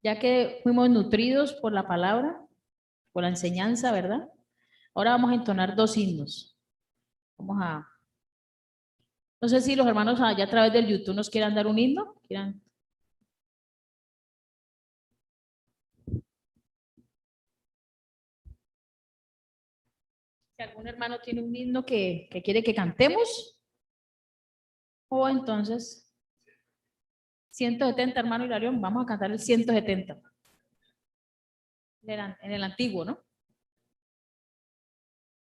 Ya que fuimos nutridos por la palabra, por la enseñanza, ¿verdad? Ahora vamos a entonar 2 himnos. No sé si los hermanos allá a través del YouTube nos quieran dar un himno. Si algún hermano tiene un himno que quiere que cantemos, o entonces 170, hermano Hilarión, vamos a cantar el 170. En el antiguo, ¿no?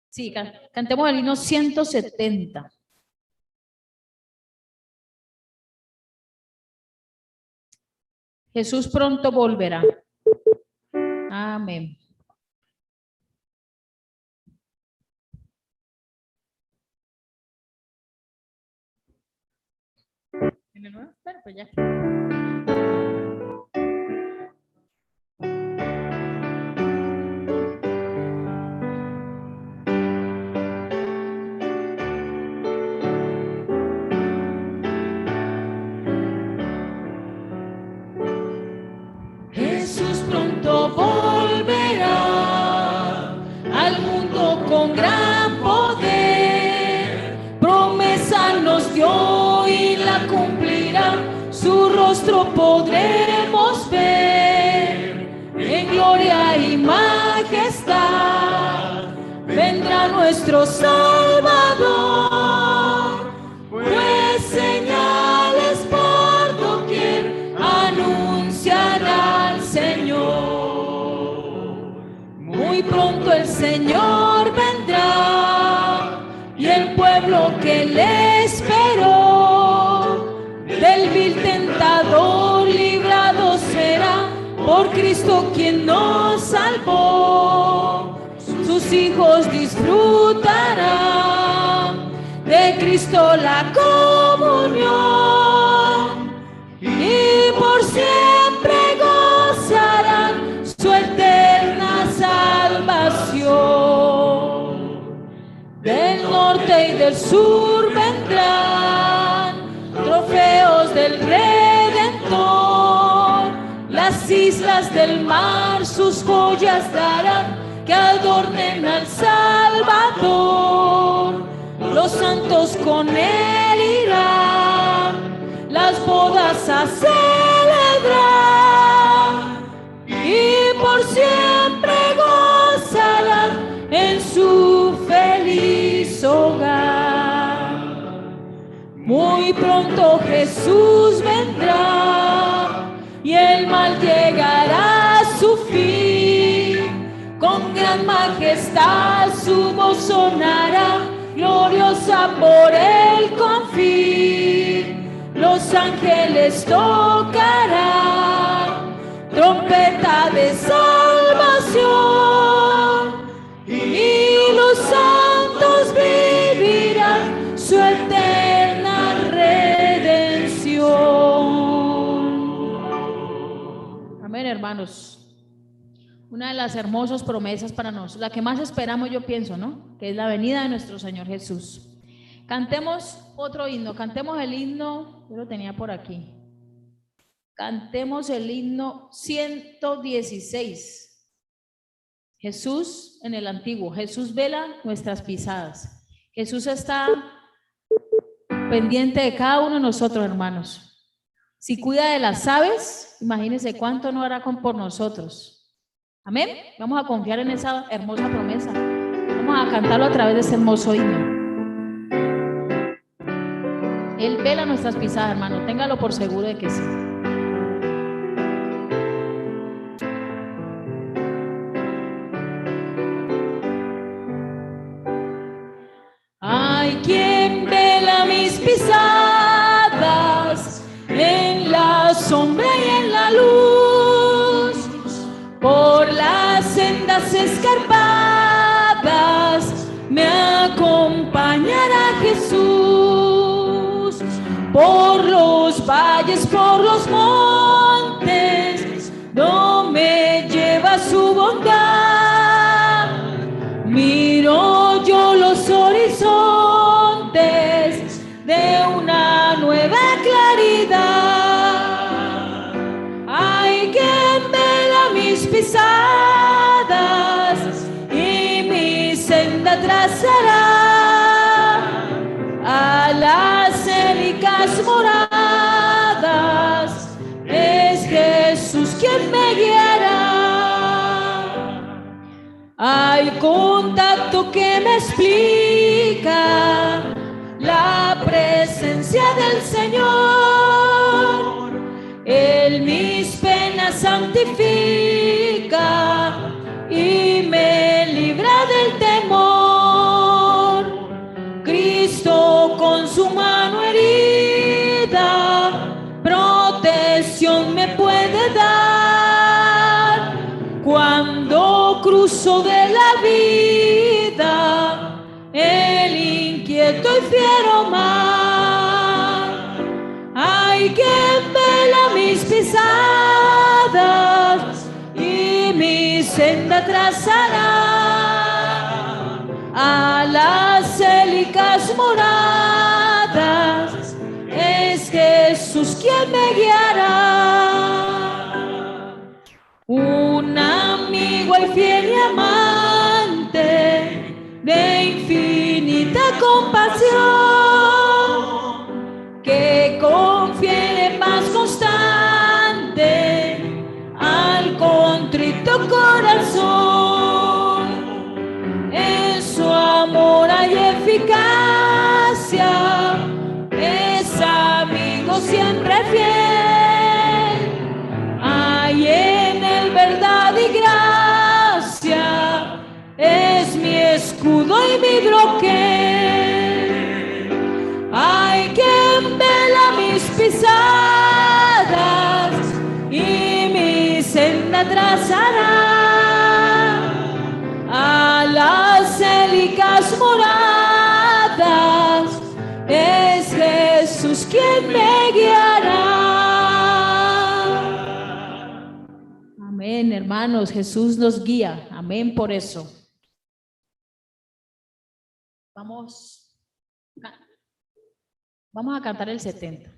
Sí, cantemos el himno 170. Jesús pronto volverá. Amén. ¿En el nuevo? Bueno, pues ya. Jesús pronto volverá al mundo con gran poder. Promesa nos dio y la cumplirá. Su rostro podremos ver en gloria y majestad. Vendrá nuestro Salvador, pues señales por doquier anunciará al Señor. Muy pronto el Señor vendrá y el pueblo que le esperó del vil tentador librado será, por Cristo quien nos salvó. Sus hijos disfrutarán de Cristo la comunión y por siempre gozarán su eterna salvación. Del norte y del sur vendrán trofeos del Redentor. Las islas del mar sus joyas darán que adornen al Salvador. Los santos con él irán las bodas a celebrar y por siempre gozarán en su feliz hogar. Muy pronto Jesús vendrá y el mal llegará a su fin. Con gran majestad su voz sonará, gloriosa por el confín. Los ángeles tocarán trompeta de salvación y los santos vivirán su eterna redención. Amén, hermanos. Una de las hermosas promesas para nosotros, la que más esperamos, yo pienso, ¿no? Que es la venida de nuestro Señor Jesús. Cantemos otro himno, cantemos el himno, yo lo tenía por aquí. Cantemos el himno 116. Jesús en el antiguo, Jesús vela nuestras pisadas. Jesús está pendiente de cada uno de nosotros, hermanos. Si cuida de las aves, imagínense cuánto no hará por nosotros. Amén. Vamos a confiar en esa hermosa promesa. Vamos a cantarlo a través de ese hermoso himno. Él vela nuestras pisadas, hermano. Téngalo por seguro de que sí. Hay quien vela mis pisadas en la sombra y en la luz, por las sendas escarpadas me acompañará Jesús, por los valles, por los montes, no me lleva su bondad. Miro yo los horizontes de una nueva claridad. Hay quien pisadas y mi senda trazará. A las célicas moradas es Jesús quien me guiará. Hay contacto que me explica la presencia del Señor. Él mis penas santifica y me libra del temor. Cristo con su mano herida protección me puede dar. Cuando cruzo de la vida el inquieto y fiero mar, hay quien vela mis pisadas y mi senda trazará. A las célicas moradas es Jesús quien me guiará. Un amigo y fiel y amante de infinita compasión, que confiere más constante al contrito corazón. En su amor hay eficacia, es amigo siempre fiel. Hay en él verdad y gracia, es mi escudo y mi broquel. Hay quien vela mis pisadas y mi senda trazará. A las célicas moradas es Jesús quien me guiará. Amén, hermanos, Jesús nos guía. Amén por eso. Vamos a cantar el 70.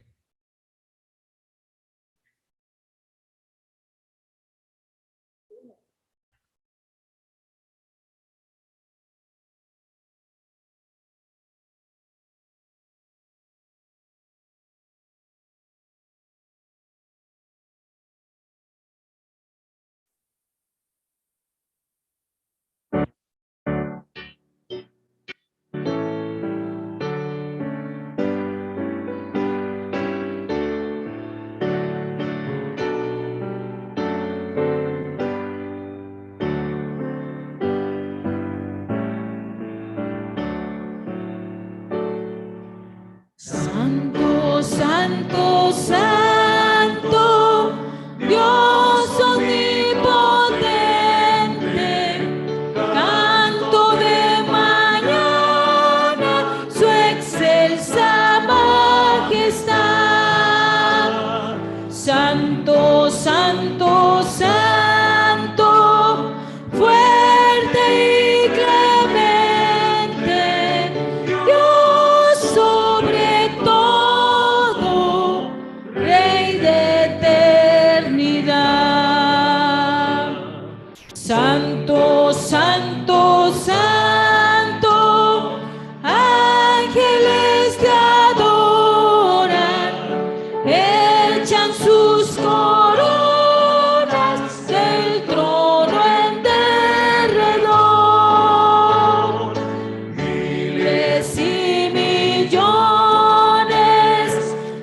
Santo, santo, santo, Dios omnipotente, canto de mañana su excelsa majestad. Santo, santo, santo, fuerte y clemente, Dios sobre todo, Rey de eternidad. Santo, santo, santo, ángeles te adoran, echan sus coronas del trono en derredor. Miles y millones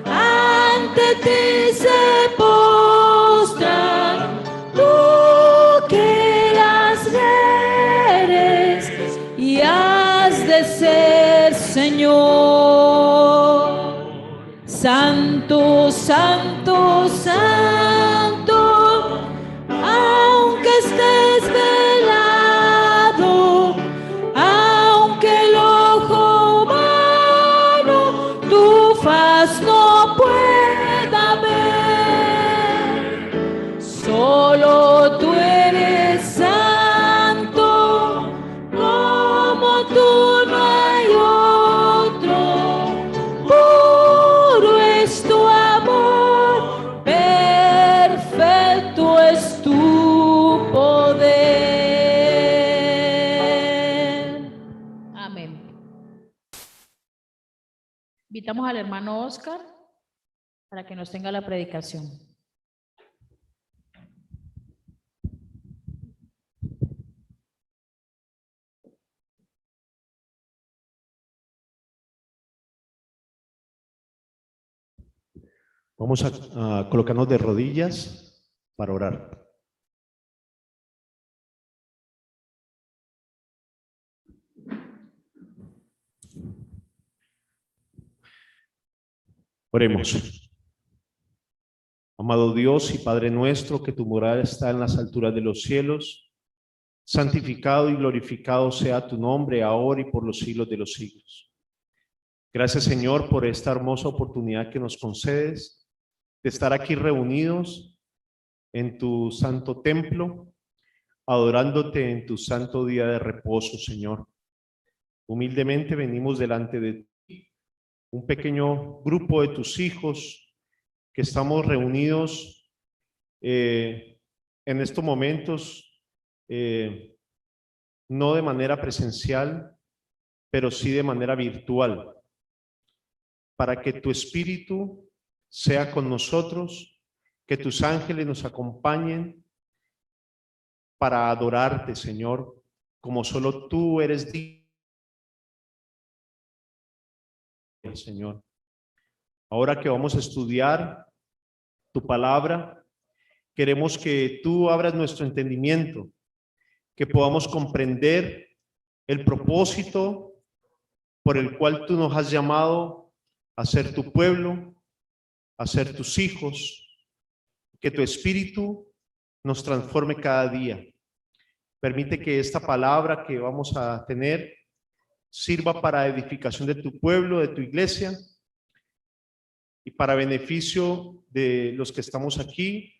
ante ti se postran, tú que eras, eres y has de ser Señor. Santo, santo, santo, aunque estés velado, aunque el ojo humano tu faz no pueda ver, solo tú eres santo, como tú no hay otro. Puro es tu amor. Invitamos al hermano Oscar para que nos tenga la predicación. Vamos a colocarnos de rodillas para orar. Oremos. Amado Dios y Padre nuestro, que tu morada está en las alturas de los cielos, santificado y glorificado sea tu nombre ahora y por los siglos de los siglos. Gracias, Señor, por esta hermosa oportunidad que nos concedes de estar aquí reunidos en tu santo templo, adorándote en tu santo día de reposo, Señor. Humildemente venimos delante de ti, un pequeño grupo de tus hijos que estamos reunidos en estos momentos, no de manera presencial, pero sí de manera virtual, para que tu Espíritu sea con nosotros, que tus ángeles nos acompañen para adorarte, Señor, como solo tú eres digno, Señor. Ahora que vamos a estudiar tu palabra, queremos que tú abras nuestro entendimiento, que podamos comprender el propósito por el cual tú nos has llamado a ser tu pueblo, a ser tus hijos, que tu Espíritu nos transforme cada día. Permite que esta palabra que vamos a tener sirva para edificación de tu pueblo, de tu iglesia, y para beneficio de los que estamos aquí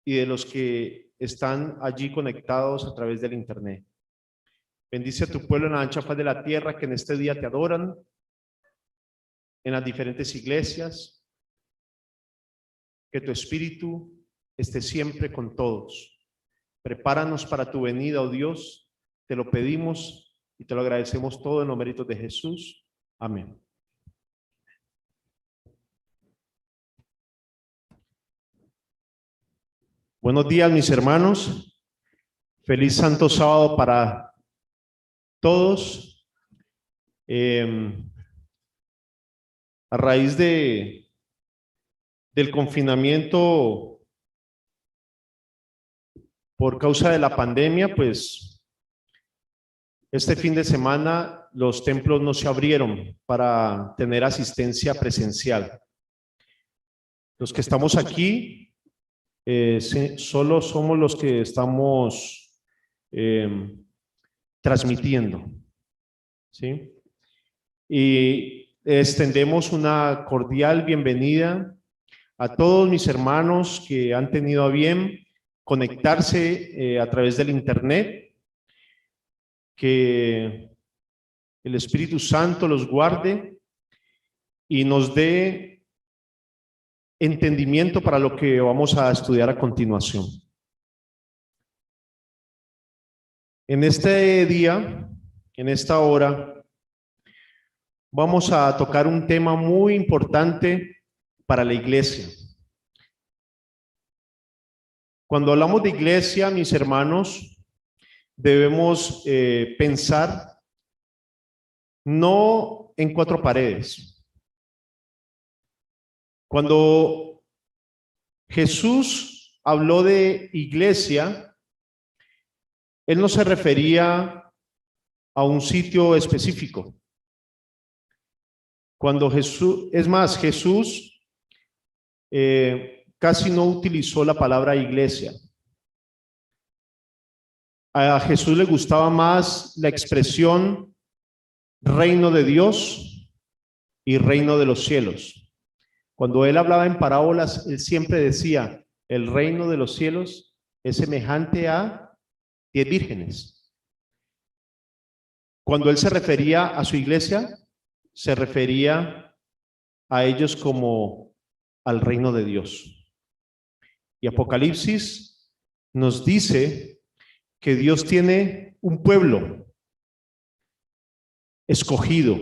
y de los que están allí conectados a través del internet. Bendice a tu pueblo en la ancha faz de la tierra que en este día te adoran, en las diferentes iglesias. Que tu Espíritu esté siempre con todos. Prepáranos para tu venida, oh Dios. Te lo pedimos y te lo agradecemos todo en los méritos de Jesús. Amén. Buenos días, mis hermanos. Feliz Santo Sábado para todos. A raíz del confinamiento por causa de la pandemia, pues este fin de semana los templos no se abrieron para tener asistencia presencial. Los que estamos aquí solo somos los que estamos transmitiendo, ¿sí? Y extendemos una cordial bienvenida a todos mis hermanos que han tenido a bien conectarse a través del internet. Que el Espíritu Santo los guarde y nos dé entendimiento para lo que vamos a estudiar a continuación. En este día, en esta hora, vamos a tocar un tema muy importante para la iglesia. Cuando hablamos de iglesia, mis hermanos, debemos pensar no en cuatro paredes. Cuando Jesús habló de iglesia, él no se refería a un sitio específico. Cuando Jesús, es más, Jesús casi no utilizó la palabra iglesia. A Jesús le gustaba más la expresión reino de Dios y reino de los cielos. Cuando él hablaba en parábolas, él siempre decía, el reino de los cielos es semejante a 10 vírgenes. Cuando él se refería a su iglesia, se refería a ellos como al reino de Dios. Y Apocalipsis nos dice que Dios tiene un pueblo escogido,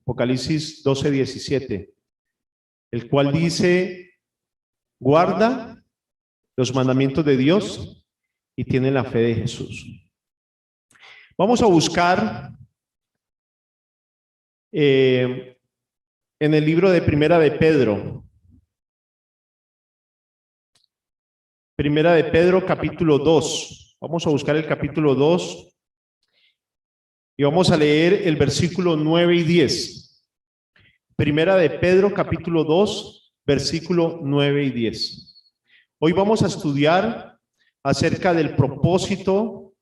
Apocalipsis 12:17, el cual dice, guarda los mandamientos de Dios y tiene la fe de Jesús. Vamos a buscar en el libro de Primera de Pedro. Primera de Pedro, capítulo 2. Vamos a buscar el capítulo 2 y vamos a leer el versículo 9 y 10. Primera de Pedro, capítulo 2, versículo 9 y 10. Hoy vamos a estudiar acerca del propósito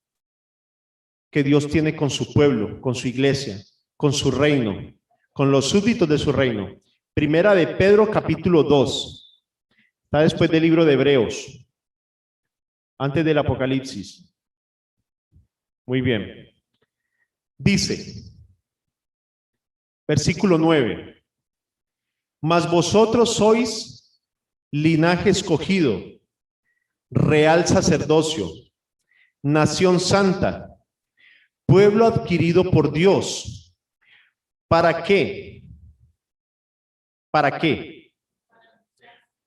que Dios tiene con su pueblo, con su iglesia, con su reino, con los súbditos de su reino. Primera de Pedro, capítulo 2. Está después del libro de Hebreos, antes del Apocalipsis. Muy bien. Dice, versículo 9, mas vosotros sois linaje escogido, real sacerdocio, nación santa, pueblo adquirido por Dios. ¿Para qué? ¿Para qué?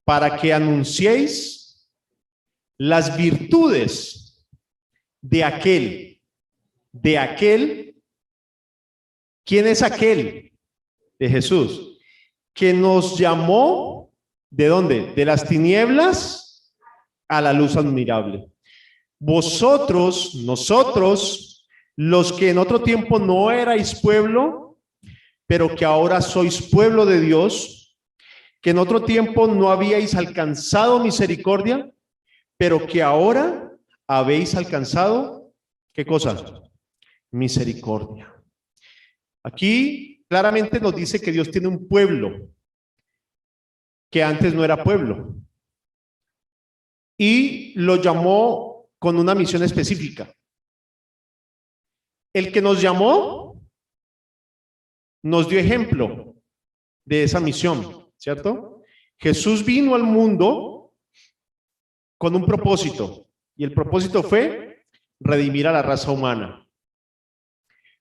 Para que anunciéis las virtudes de aquel. ¿Quién es aquel? De Jesús, que nos llamó, ¿de dónde? De las tinieblas a la luz admirable. Vosotros, nosotros, los que en otro tiempo no erais pueblo, pero que ahora sois pueblo de Dios, que en otro tiempo no habíais alcanzado misericordia, pero que ahora habéis alcanzado, ¿qué cosa? Misericordia. Aquí claramente nos dice que Dios tiene un pueblo que antes no era pueblo y lo llamó con una misión específica. El que nos llamó nos dio ejemplo de esa misión, ¿cierto? Jesús vino al mundo con un propósito y el propósito fue redimir a la raza humana.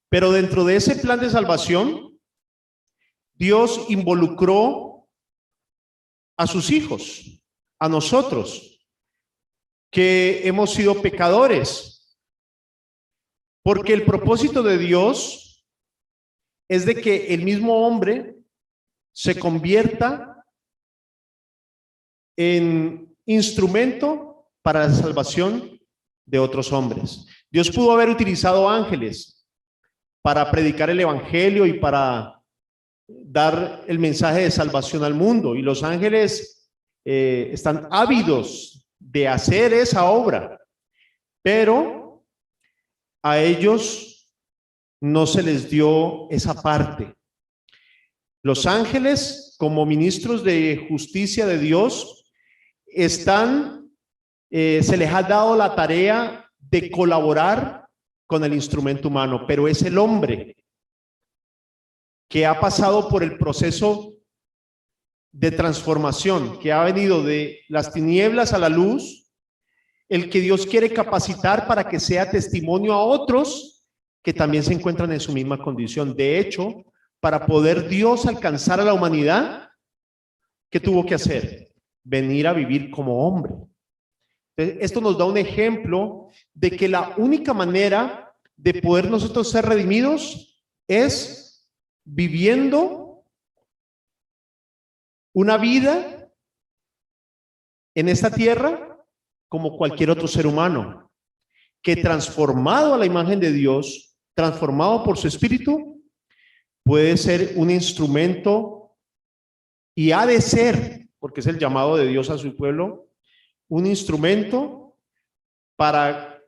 Pero dentro de ese plan de salvación, Dios involucró a sus hijos, a nosotros, que hemos sido pecadores. Porque el propósito de Dios es de que el mismo hombre se convierta en instrumento para la salvación de otros hombres. Dios pudo haber utilizado ángeles para predicar el evangelio y para dar el mensaje de salvación al mundo. Y los ángeles están ávidos de hacer esa obra, pero a ellos no se les dio esa parte. Los ángeles, como ministros de justicia de Dios, se les ha dado la tarea de colaborar con el instrumento humano, pero es el hombre que ha pasado por el proceso de transformación, que ha venido de las tinieblas a la luz, el que Dios quiere capacitar para que sea testimonio a otros que también se encuentran en su misma condición. De hecho, para poder Dios alcanzar a la humanidad, ¿qué tuvo que hacer? Venir a vivir como hombre. Esto nos da un ejemplo de que la única manera de poder nosotros ser redimidos es viviendo una vida en esta tierra como cualquier otro ser humano, que transformado a la imagen de Dios, transformado por su espíritu, puede ser un instrumento y ha de ser, porque es el llamado de Dios a su pueblo, un instrumento para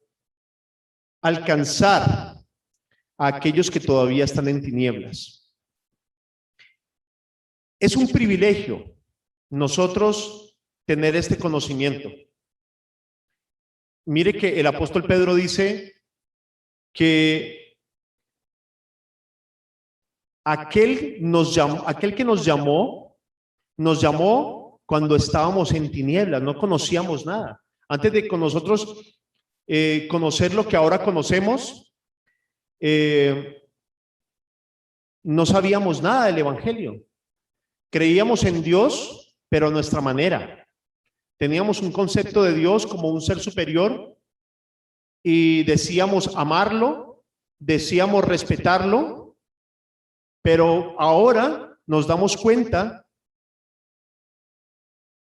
alcanzar a aquellos que todavía están en tinieblas. Es un privilegio nosotros tener este conocimiento. Mire que el apóstol Pedro dice que aquel que nos llamó cuando estábamos en tinieblas, no conocíamos nada. Antes de con nosotros conocer lo que ahora conocemos, no sabíamos nada del evangelio. Creíamos en Dios, pero a nuestra manera. Teníamos un concepto de Dios como un ser superior y decíamos amarlo, decíamos respetarlo, pero ahora nos damos cuenta,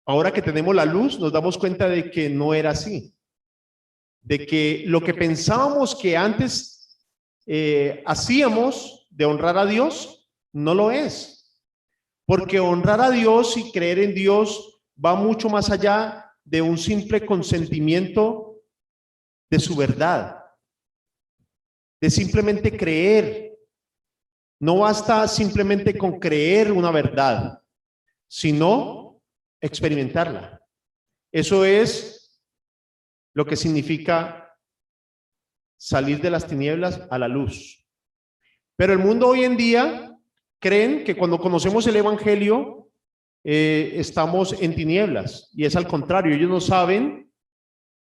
ahora que tenemos la luz, nos damos cuenta de que no era así, de que lo que pensábamos que antes hacíamos de honrar a Dios, no lo es, porque honrar a Dios y creer en Dios va mucho más allá de un simple consentimiento de su verdad, de simplemente creer. No basta simplemente con creer una verdad, sino experimentarla. Eso es lo que significa salir de las tinieblas a la luz. Pero el mundo hoy en día creen que cuando conocemos el evangelio estamos en tinieblas, y es al contrario. Ellos no saben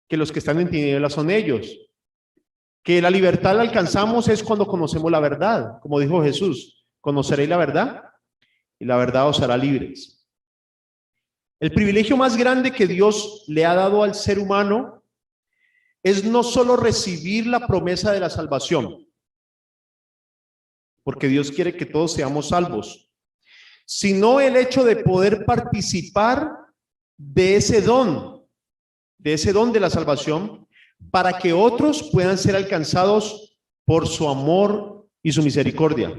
que los que están en tinieblas son ellos, que la libertad la alcanzamos es cuando conocemos la verdad, como dijo Jesús: conoceréis la verdad y la verdad os hará libres. El privilegio más grande que Dios le ha dado al ser humano es no solo recibir la promesa de la salvación, porque Dios quiere que todos seamos salvos, sino el hecho de poder participar de ese don de la salvación, para que otros puedan ser alcanzados por su amor y su misericordia.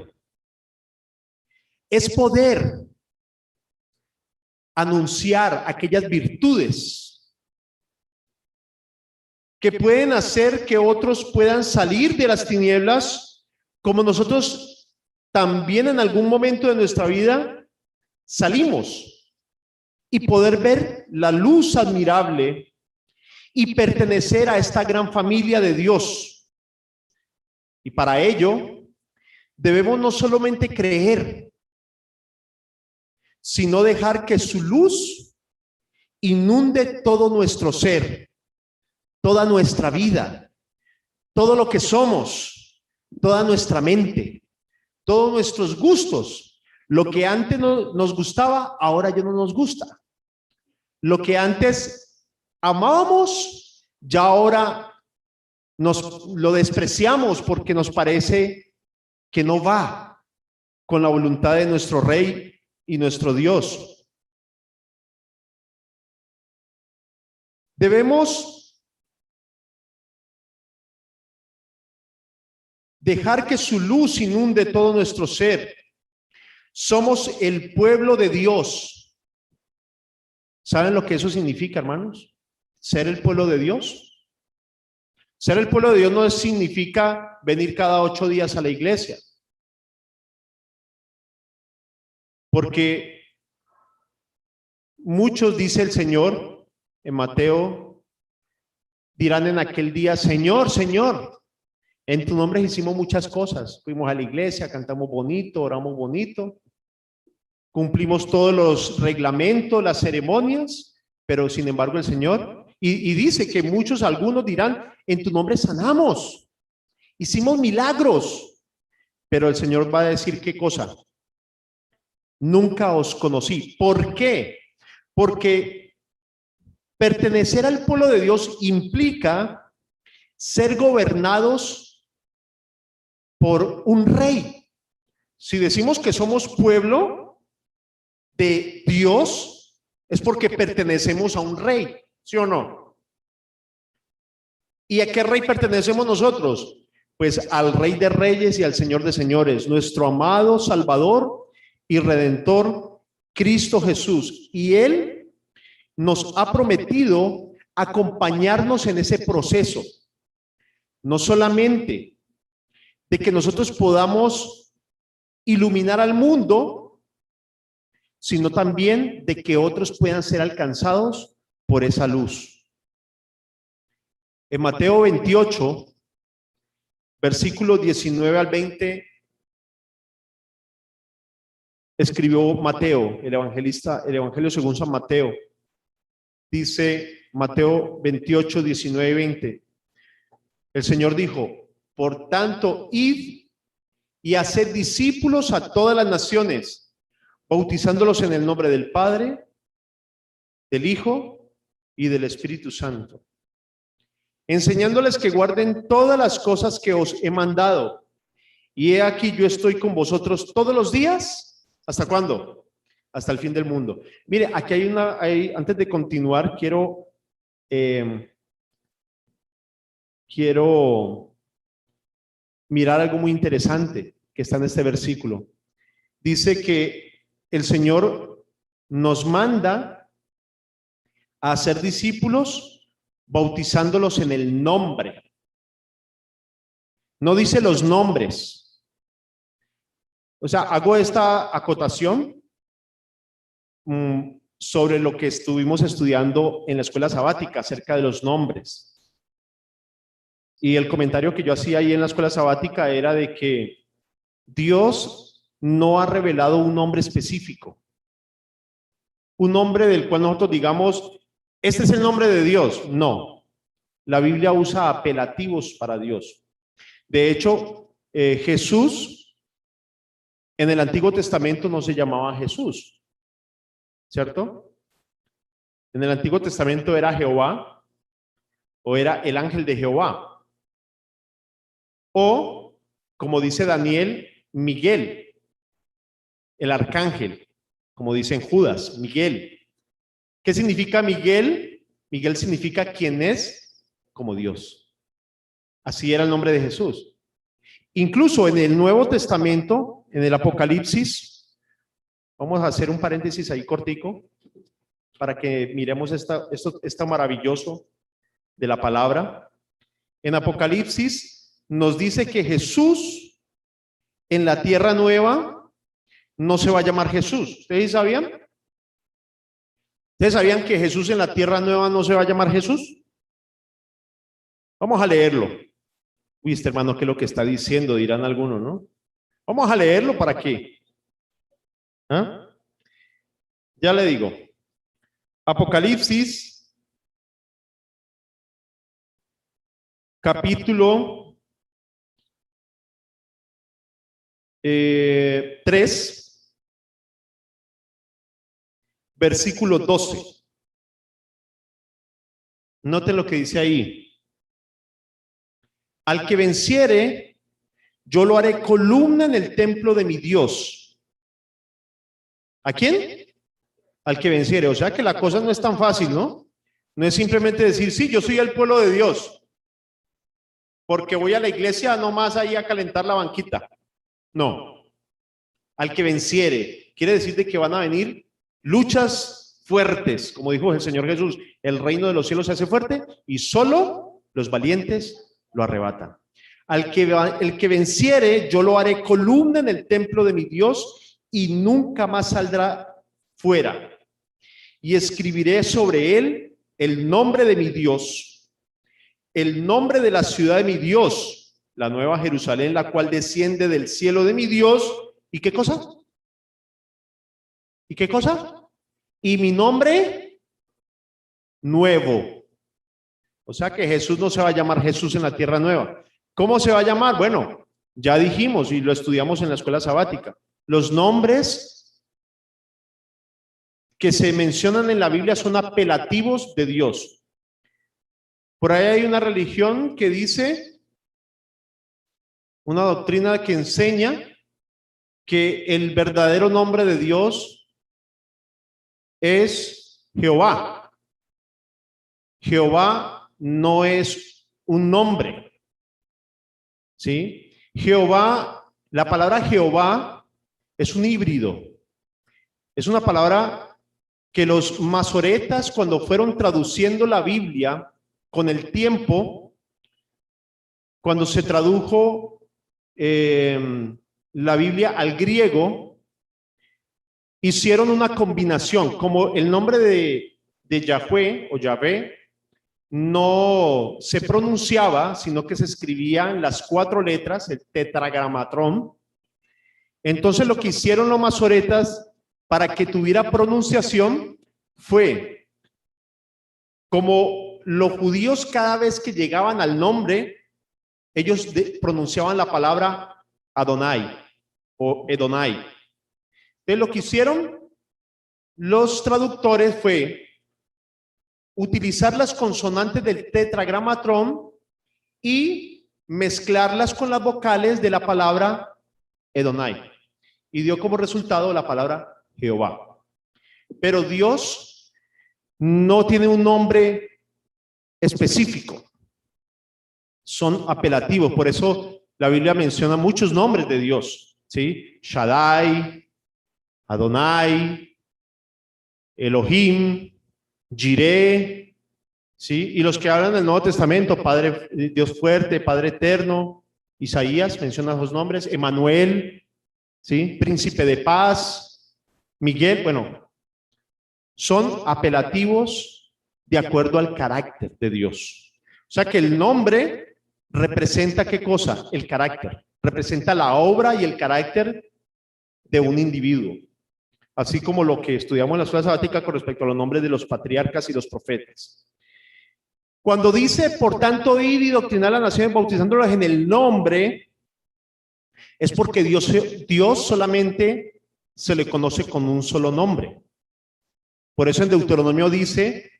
Es poder anunciar aquellas virtudes que pueden hacer que otros puedan salir de las tinieblas, como nosotros también en algún momento de nuestra vida salimos, y poder ver la luz admirable y pertenecer a esta gran familia de Dios. Y para ello debemos no solamente creer, sino dejar que su luz inunde todo nuestro ser, toda nuestra vida, todo lo que somos, toda nuestra mente, todos nuestros gustos. Lo que antes nos gustaba, ahora ya no nos gusta. Lo que antes amábamos, ya ahora lo despreciamos porque nos parece que no va con la voluntad de nuestro Rey y nuestro Dios. Debemos dejar que su luz inunde todo nuestro ser. Somos el pueblo de Dios. ¿Saben lo que eso significa, hermanos? Ser el pueblo de Dios. Ser el pueblo de Dios no significa venir cada 8 días a la iglesia. Porque muchos, dice el Señor en Mateo, dirán en aquel día: Señor, Señor, en tu nombre hicimos muchas cosas. Fuimos a la iglesia, cantamos bonito, oramos bonito, cumplimos todos los reglamentos, las ceremonias, pero sin embargo el Señor, y dice que muchos, algunos dirán: en tu nombre sanamos, hicimos milagros, pero el Señor va a decir: ¿qué cosa? Nunca os conocí. ¿Por qué? Porque pertenecer al pueblo de Dios implica ser gobernados por un rey. Si decimos que somos pueblo de Dios, es porque pertenecemos a un rey, ¿sí o no? ¿Y a qué rey pertenecemos nosotros? Pues al Rey de Reyes y al Señor de Señores, nuestro amado Salvador y Redentor, Cristo Jesús. Y Él nos ha prometido acompañarnos en ese proceso, no solamente de que nosotros podamos iluminar al mundo, sino también de que otros puedan ser alcanzados por esa luz. En Mateo 28, versículos 19 al 20, escribió Mateo, el evangelista, el Evangelio según San Mateo. Dice Mateo 28, 19 y 20. El Señor dijo: por tanto, id y haced discípulos a todas las naciones, bautizándolos en el nombre del Padre, del Hijo y del Espíritu Santo, enseñándoles que guarden todas las cosas que os he mandado. Y he aquí, yo estoy con vosotros todos los días. ¿Hasta cuándo? Hasta el fin del mundo. Mire, aquí antes de continuar, quiero mirar algo muy interesante que está en este versículo. Dice que el Señor nos manda a hacer discípulos bautizándolos en el nombre. No dice los nombres. O sea, hago esta acotación sobre lo que estuvimos estudiando en la escuela sabática acerca de los nombres. Y el comentario que yo hacía ahí en la escuela sabática era de que Dios no ha revelado un nombre específico. Un nombre del cual nosotros digamos, este es el nombre de Dios. No. La Biblia usa apelativos para Dios. De hecho, Jesús en el Antiguo Testamento no se llamaba Jesús, ¿cierto? En el Antiguo Testamento era Jehová o era el ángel de Jehová. O, como dice Daniel, Miguel, el arcángel, como dicen Judas, Miguel. ¿Qué significa Miguel? Miguel significa quien es como Dios. Así era el nombre de Jesús. Incluso en el Nuevo Testamento, en el Apocalipsis, vamos a hacer un paréntesis ahí cortico para que miremos esto maravilloso de la palabra. En Apocalipsis nos dice que Jesús en la tierra nueva no se va a llamar Jesús. ¿Ustedes sabían? ¿Ustedes sabían que Jesús en la tierra nueva no se va a llamar Jesús? Vamos a leerlo. Uy, este hermano, ¿qué es lo que está diciendo? Dirán algunos, ¿no? Vamos a leerlo para qué. ¿Ah? Ya le digo. Apocalipsis, capítulo 3, versículo 12. Noten lo que dice ahí. Al que venciere, yo lo haré columna en el templo de mi Dios. ¿A quién? Al que venciere. O sea que la cosa no es tan fácil, ¿no? No es simplemente decir, sí, yo soy el pueblo de Dios, porque voy a la iglesia nomás ahí a calentar la banquita. No. Al que venciere, quiere decir de que van a venir luchas fuertes, como dijo el Señor Jesús, el reino de los cielos se hace fuerte y solo los valientes lo arrebatan. El que venciere, yo lo haré columna en el templo de mi Dios y nunca más saldrá fuera. Y escribiré sobre él el nombre de mi Dios, el nombre de la ciudad de mi Dios, la nueva Jerusalén, la cual desciende del cielo de mi Dios. ¿Y qué cosa? ¿Y qué cosa? Y mi nombre nuevo. O sea que Jesús no se va a llamar Jesús en la tierra nueva. ¿Cómo se va a llamar? Bueno, ya dijimos y lo estudiamos en la escuela sabática. Los nombres que se mencionan en la Biblia son apelativos de Dios. Por ahí hay una religión que dice, una doctrina que enseña que el verdadero nombre de Dios es Jehová. Jehová no es un nombre, ¿sí? Jehová, la palabra Jehová es un híbrido. Es una palabra que los masoretas, cuando fueron traduciendo la Biblia con el tiempo, cuando se tradujo la Biblia al griego, hicieron una combinación, como el nombre de Yahweh o Yahvé no se pronunciaba, sino que se escribían las 4 letras, el tetragramatrón. Entonces lo que hicieron los masoretas para que tuviera pronunciación fue, como los judíos cada vez que llegaban al nombre, ellos pronunciaban la palabra Adonai o Edonai. Entonces lo que hicieron los traductores fue utilizar las consonantes del tetragramatrón y mezclarlas con las vocales de la palabra Edonai. Y dio como resultado la palabra Jehová. Pero Dios no tiene un nombre específico. Son apelativos. Por eso la Biblia menciona muchos nombres de Dios. ¿Sí? Shaddai, Adonai, Elohim, Jireh, ¿sí? Y los que hablan del Nuevo Testamento, Padre, Dios fuerte, Padre eterno, Isaías menciona los nombres, Emanuel, ¿sí? Príncipe de paz, Miguel, bueno, son apelativos de acuerdo al carácter de Dios. O sea que el nombre representa ¿qué cosa? El carácter, representa la obra y el carácter de un individuo. Así como lo que estudiamos en la escuela sabática con respecto a los nombres de los patriarcas y los profetas. Cuando dice, por tanto, ir y doctrinar a las naciones bautizándolas en el nombre, es porque Dios solamente se le conoce con un solo nombre. Por eso en Deuteronomio dice,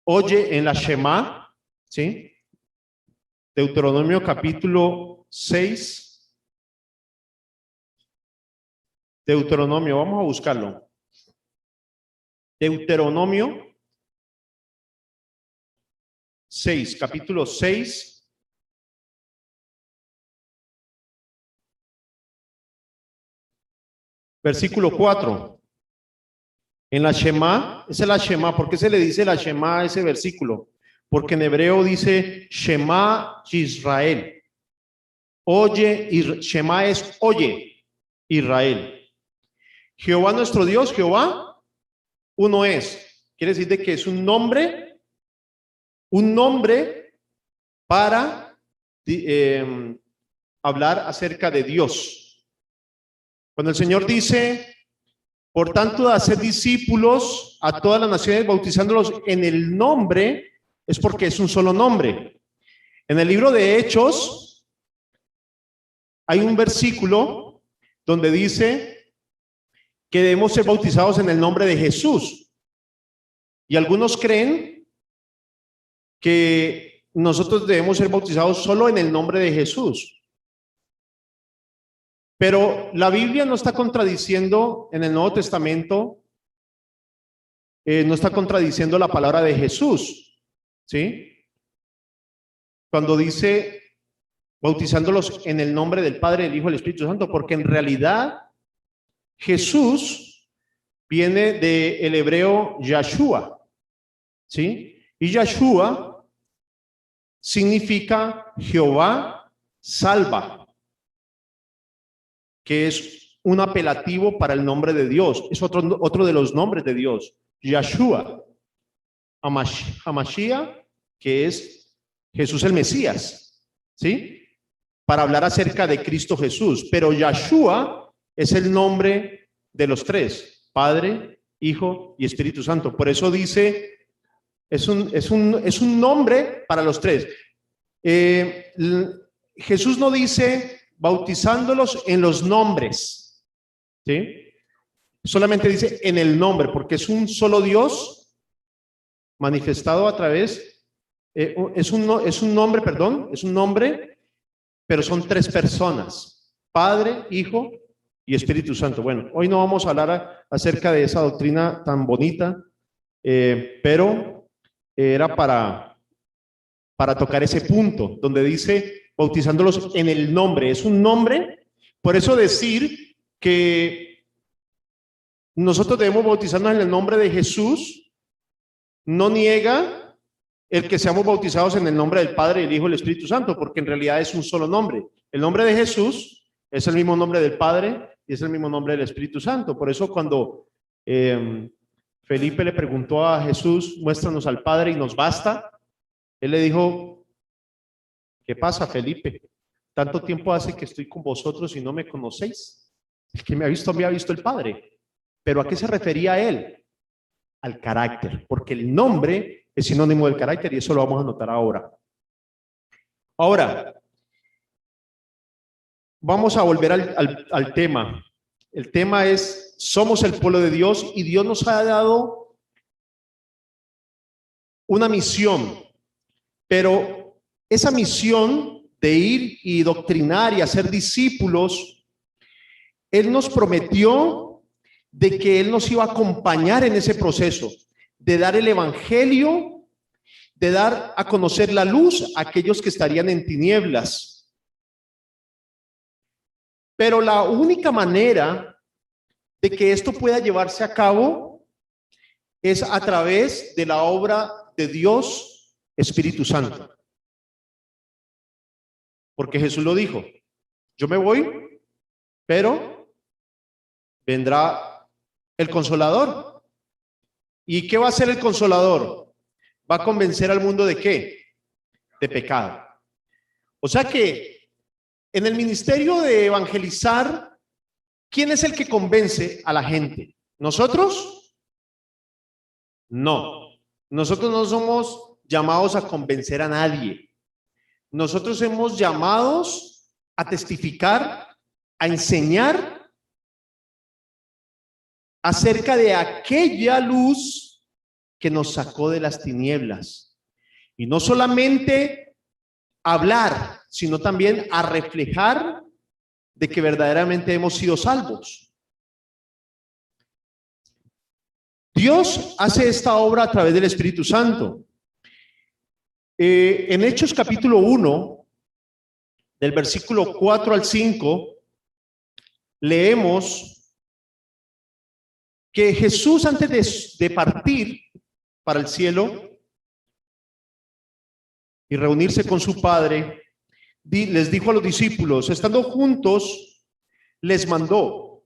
oye en la Shema, ¿sí? Deuteronomio capítulo 6. Deuteronomio, vamos a buscarlo. Deuteronomio 6, capítulo 6. Versículo 4. En la Shema, esa es la Shema. ¿Por qué se le dice la Shema a ese versículo? Porque en hebreo dice Shema Israel. Oye, Shema es oye, Israel. Jehová nuestro Dios, Jehová, uno es. Quiere decir de que es un nombre para hablar acerca de Dios. Cuando el Señor dice, por tanto, de hacer discípulos a todas las naciones, bautizándolos en el nombre, es porque es un solo nombre. En el libro de Hechos hay un versículo donde dice que debemos ser bautizados en el nombre de Jesús. Y algunos creen que nosotros debemos ser bautizados solo en el nombre de Jesús. Pero la Biblia no está contradiciendo en el Nuevo Testamento, no está contradiciendo la palabra de Jesús, ¿sí? Cuando dice bautizándolos en el nombre del Padre, del Hijo y del Espíritu Santo, porque en realidad Jesús viene del hebreo Yahshua, ¿sí? Y Yahshua significa Jehová salva, que es un apelativo para el nombre de Dios. Es otro de los nombres de Dios, Yahshua. Hamashiach, que es Jesús el Mesías, ¿sí? Para hablar acerca de Cristo Jesús. Pero Yahshua es el nombre de los tres, Padre, Hijo y Espíritu Santo. Por eso dice, es un nombre para los tres. Jesús no dice bautizándolos en los nombres, ¿sí? Solamente dice en el nombre, porque es un solo Dios manifestado a través, es un nombre, pero son tres personas, Padre, Hijo y Espíritu Santo. Bueno, hoy no vamos a hablar acerca de esa doctrina tan bonita, pero era para tocar ese punto, donde dice bautizándolos en el nombre. Es un nombre, por eso decir que nosotros debemos bautizarnos en el nombre de Jesús, no niega el que seamos bautizados en el nombre del Padre, del Hijo y del Espíritu Santo, porque en realidad es un solo nombre. El nombre de Jesús es el mismo nombre del Padre y es el mismo nombre del Espíritu Santo. Por eso cuando Felipe le preguntó a Jesús, muéstranos al Padre y nos basta, él le dijo, ¿qué pasa, Felipe? Tanto tiempo hace que estoy con vosotros y no me conocéis. El que me ha visto el Padre. ¿Pero a qué se refería él? Al carácter, porque el nombre es sinónimo del carácter y eso lo vamos a notar ahora. Ahora, vamos a volver al tema. El tema es, somos el pueblo de Dios y Dios nos ha dado una misión, pero esa misión de ir y doctrinar y hacer discípulos, Él nos prometió de que Él nos iba a acompañar en ese proceso, de dar el evangelio, de dar a conocer la luz a aquellos que estarían en tinieblas. Pero la única manera de que esto pueda llevarse a cabo es a través de la obra de Dios Espíritu Santo. Porque Jesús lo dijo, yo me voy, pero vendrá el Consolador. ¿Y qué va a hacer el Consolador? Va a convencer al mundo ¿de qué? De pecado. O sea que en el ministerio de evangelizar, ¿quién es el que convence a la gente? ¿Nosotros? No. Nosotros no somos llamados a convencer a nadie. Nosotros somos llamados a testificar, a enseñar acerca de aquella luz que nos sacó de las tinieblas. Y no solamente hablar, sino también a reflejar de que verdaderamente hemos sido salvos. Dios hace esta obra a través del Espíritu Santo. En Hechos capítulo 1, del versículo 4 al 5, leemos que Jesús, antes de partir para el cielo y reunirse con su Padre, les dijo a los discípulos, estando juntos, les mandó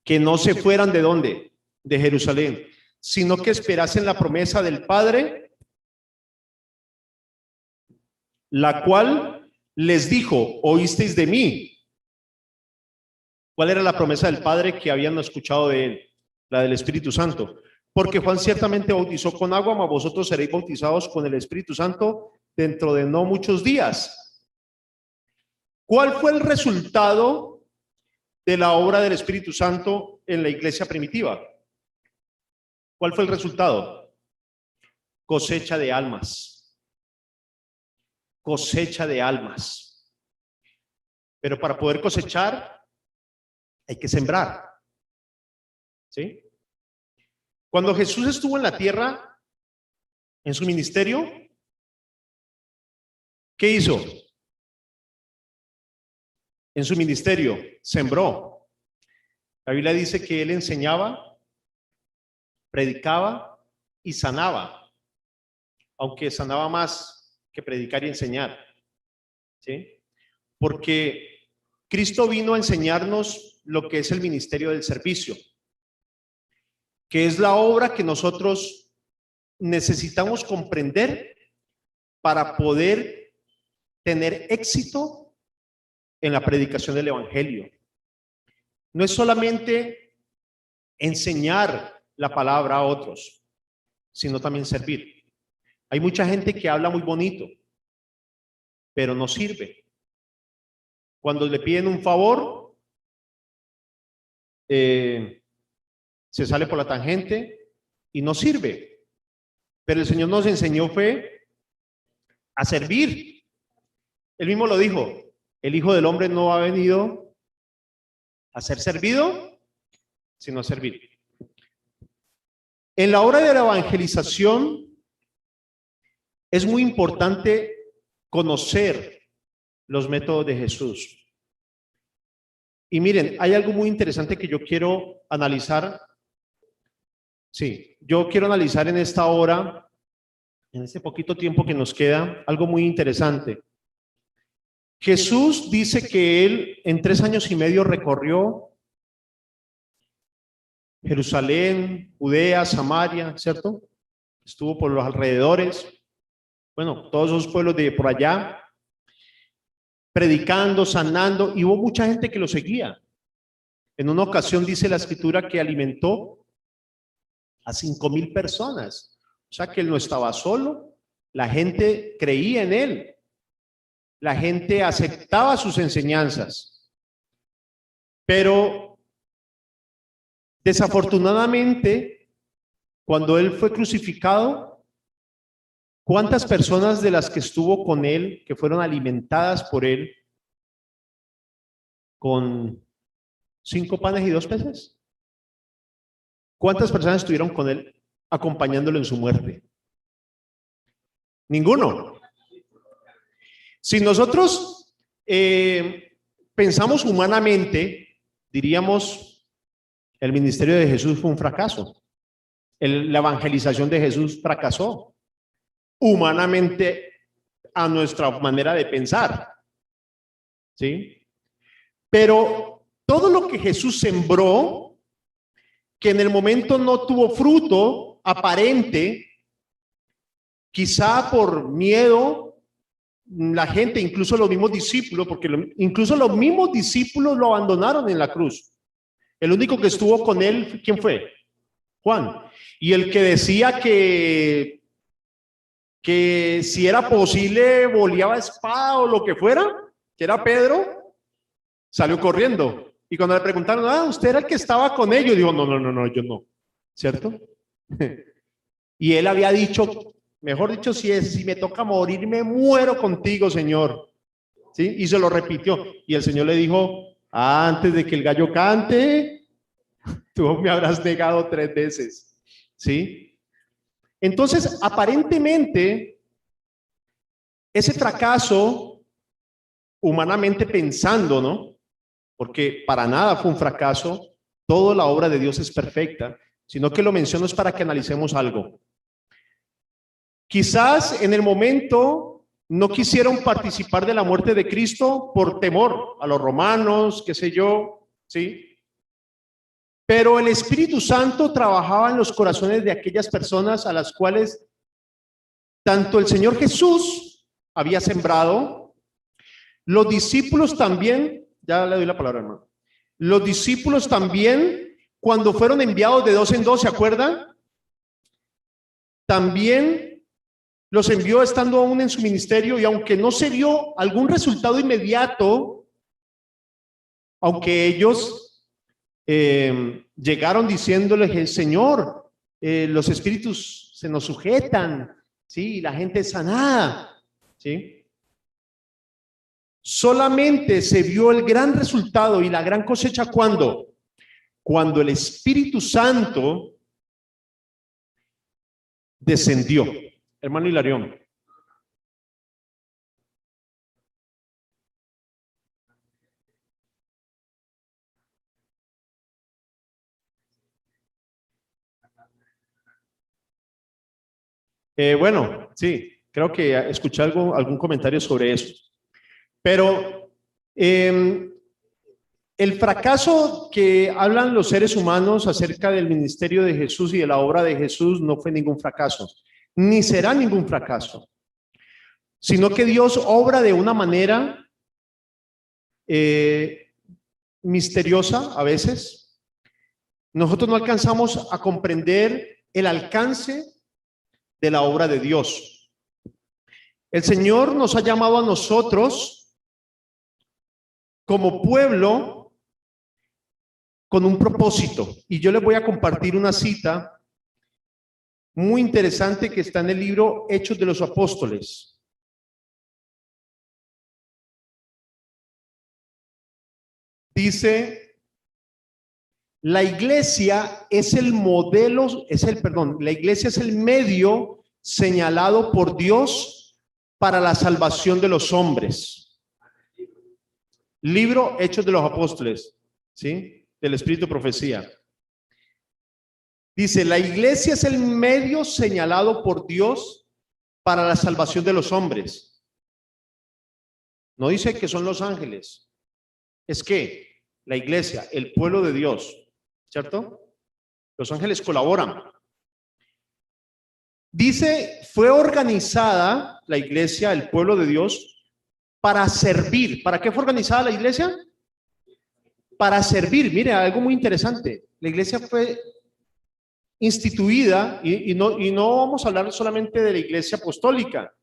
que no se fueran ¿de dónde? De Jerusalén, sino que esperasen la promesa del Padre, la cual les dijo, oísteis de mí. ¿Cuál era la promesa del Padre que habían escuchado de él? La del Espíritu Santo. Porque Juan ciertamente bautizó con agua, mas vosotros seréis bautizados con el Espíritu Santo dentro de no muchos días. ¿Cuál fue el resultado de la obra del Espíritu Santo en la iglesia primitiva? ¿Cuál fue el resultado? Cosecha de almas. Cosecha de almas. Pero para poder cosechar hay que sembrar. ¿Sí? Cuando Jesús estuvo en la tierra, en su ministerio, ¿qué hizo? En su ministerio, sembró. La Biblia dice que él enseñaba, predicaba y sanaba, aunque sanaba más que predicar y enseñar. ¿Sí? Porque Cristo vino a enseñarnos lo que es el ministerio del servicio, que es la obra que nosotros necesitamos comprender para poder tener éxito en la predicación del evangelio. No es solamente enseñar la palabra a otros, sino también servir. Hay mucha gente que habla muy bonito, pero no sirve. Cuando le piden un favor, se sale por la tangente y no sirve. Pero el Señor nos enseñó fue a servir. Él mismo lo dijo, el Hijo del Hombre no ha venido a ser servido, sino a servir. En la hora de la evangelización es muy importante conocer los métodos de Jesús. Y miren, hay algo muy interesante que yo quiero analizar. Sí, yo quiero analizar en esta hora, en este poquito tiempo que nos queda, algo muy interesante. Jesús dice que él en 3 años y medio recorrió Jerusalén, Judea, Samaria, ¿cierto? Estuvo por los alrededores, bueno, todos esos pueblos de por allá, predicando, sanando, y hubo mucha gente que lo seguía. En una ocasión dice la escritura que alimentó a 5,000 personas. O sea que él no estaba solo, la gente creía en él, la gente aceptaba sus enseñanzas. Pero desafortunadamente, cuando él fue crucificado, ¿cuántas personas de las que estuvo con él, que fueron alimentadas por él con 5 panes y 2 peces? ¿Cuántas personas estuvieron con él acompañándolo en su muerte? Ninguno. Si nosotros pensamos humanamente, diríamos, el ministerio de Jesús fue un fracaso. La evangelización de Jesús fracasó. Humanamente, a nuestra manera de pensar. ¿Sí? Pero todo lo que Jesús sembró, que en el momento no tuvo fruto aparente, quizá por miedo, la gente, incluso los mismos discípulos, porque incluso los mismos discípulos lo abandonaron en la cruz. El único que estuvo con él, ¿quién fue? Juan. Y el que decía que si era posible boleaba espada o lo que fuera, que era Pedro, salió corriendo. Y cuando le preguntaron, usted era el que estaba con ellos, dijo, no, yo no, ¿cierto? Y él había dicho, mejor dicho, si me toca morir, me muero contigo, Señor. ¿Sí? Y se lo repitió. Y el Señor le dijo, antes de que el gallo cante, tú me habrás negado 3 veces. ¿Sí? Entonces, aparentemente, ese fracaso, humanamente pensando, ¿no? Porque para nada fue un fracaso, toda la obra de Dios es perfecta, sino que lo menciono es para que analicemos algo. Quizás en el momento no quisieron participar de la muerte de Cristo por temor a los romanos, qué sé yo, ¿sí? Pero el Espíritu Santo trabajaba en los corazones de aquellas personas a las cuales tanto el Señor Jesús había sembrado, los discípulos también, ya le doy la palabra, hermano. Los discípulos también, cuando fueron enviados de 2 en 2, ¿se acuerdan? También los envió estando aún en su ministerio, y aunque no se vio algún resultado inmediato, aunque ellos llegaron diciéndole, Señor, los espíritus se nos sujetan, ¿sí? La gente es sanada, ¿sí? Solamente se vio el gran resultado y la gran cosecha cuando el Espíritu Santo descendió. Hermano Hilarión. Bueno, sí, creo que escuché algún comentario sobre eso. Pero el fracaso que hablan los seres humanos acerca del ministerio de Jesús y de la obra de Jesús no fue ningún fracaso, ni será ningún fracaso, sino que Dios obra de una manera misteriosa a veces. Nosotros no alcanzamos a comprender el alcance de la obra de Dios. El Señor nos ha llamado a nosotros como pueblo con un propósito, y yo les voy a compartir una cita muy interesante que está en el libro Hechos de los Apóstoles. Dice, la iglesia es el modelo, la iglesia es el medio señalado por Dios para la salvación de los hombres. Libro Hechos de los Apóstoles, ¿sí? Del Espíritu de Profecía. Dice, la iglesia es el medio señalado por Dios para la salvación de los hombres. No dice que son los ángeles. Es que la iglesia, el pueblo de Dios, ¿cierto? Los ángeles colaboran. Dice, fue organizada la iglesia, el pueblo de Dios, para servir. ¿Para qué fue organizada la iglesia? Para servir. Mire, algo muy interesante. La iglesia fue instituida y no vamos a hablar solamente de la iglesia apostólica.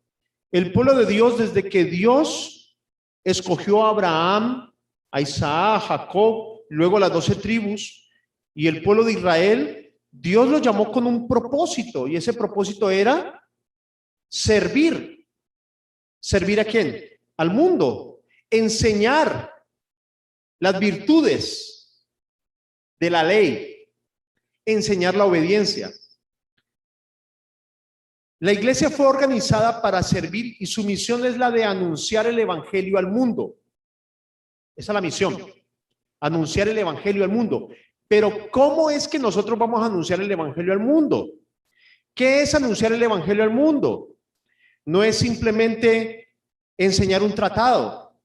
El pueblo de Dios, desde que Dios escogió a Abraham, a Isaac, a Jacob luego las 12 tribus y el pueblo de Israel, Dios los llamó con un propósito, y ese propósito era servir. ¿Servir a quién? Al mundo. Enseñar las virtudes de la ley. Enseñar la obediencia. La iglesia fue organizada para servir y su misión es la de anunciar el evangelio al mundo. Esa es la misión, anunciar el evangelio al mundo. Pero ¿cómo es que nosotros vamos a anunciar el evangelio al mundo? ¿Qué es anunciar el evangelio al mundo? No es simplemente enseñar un tratado.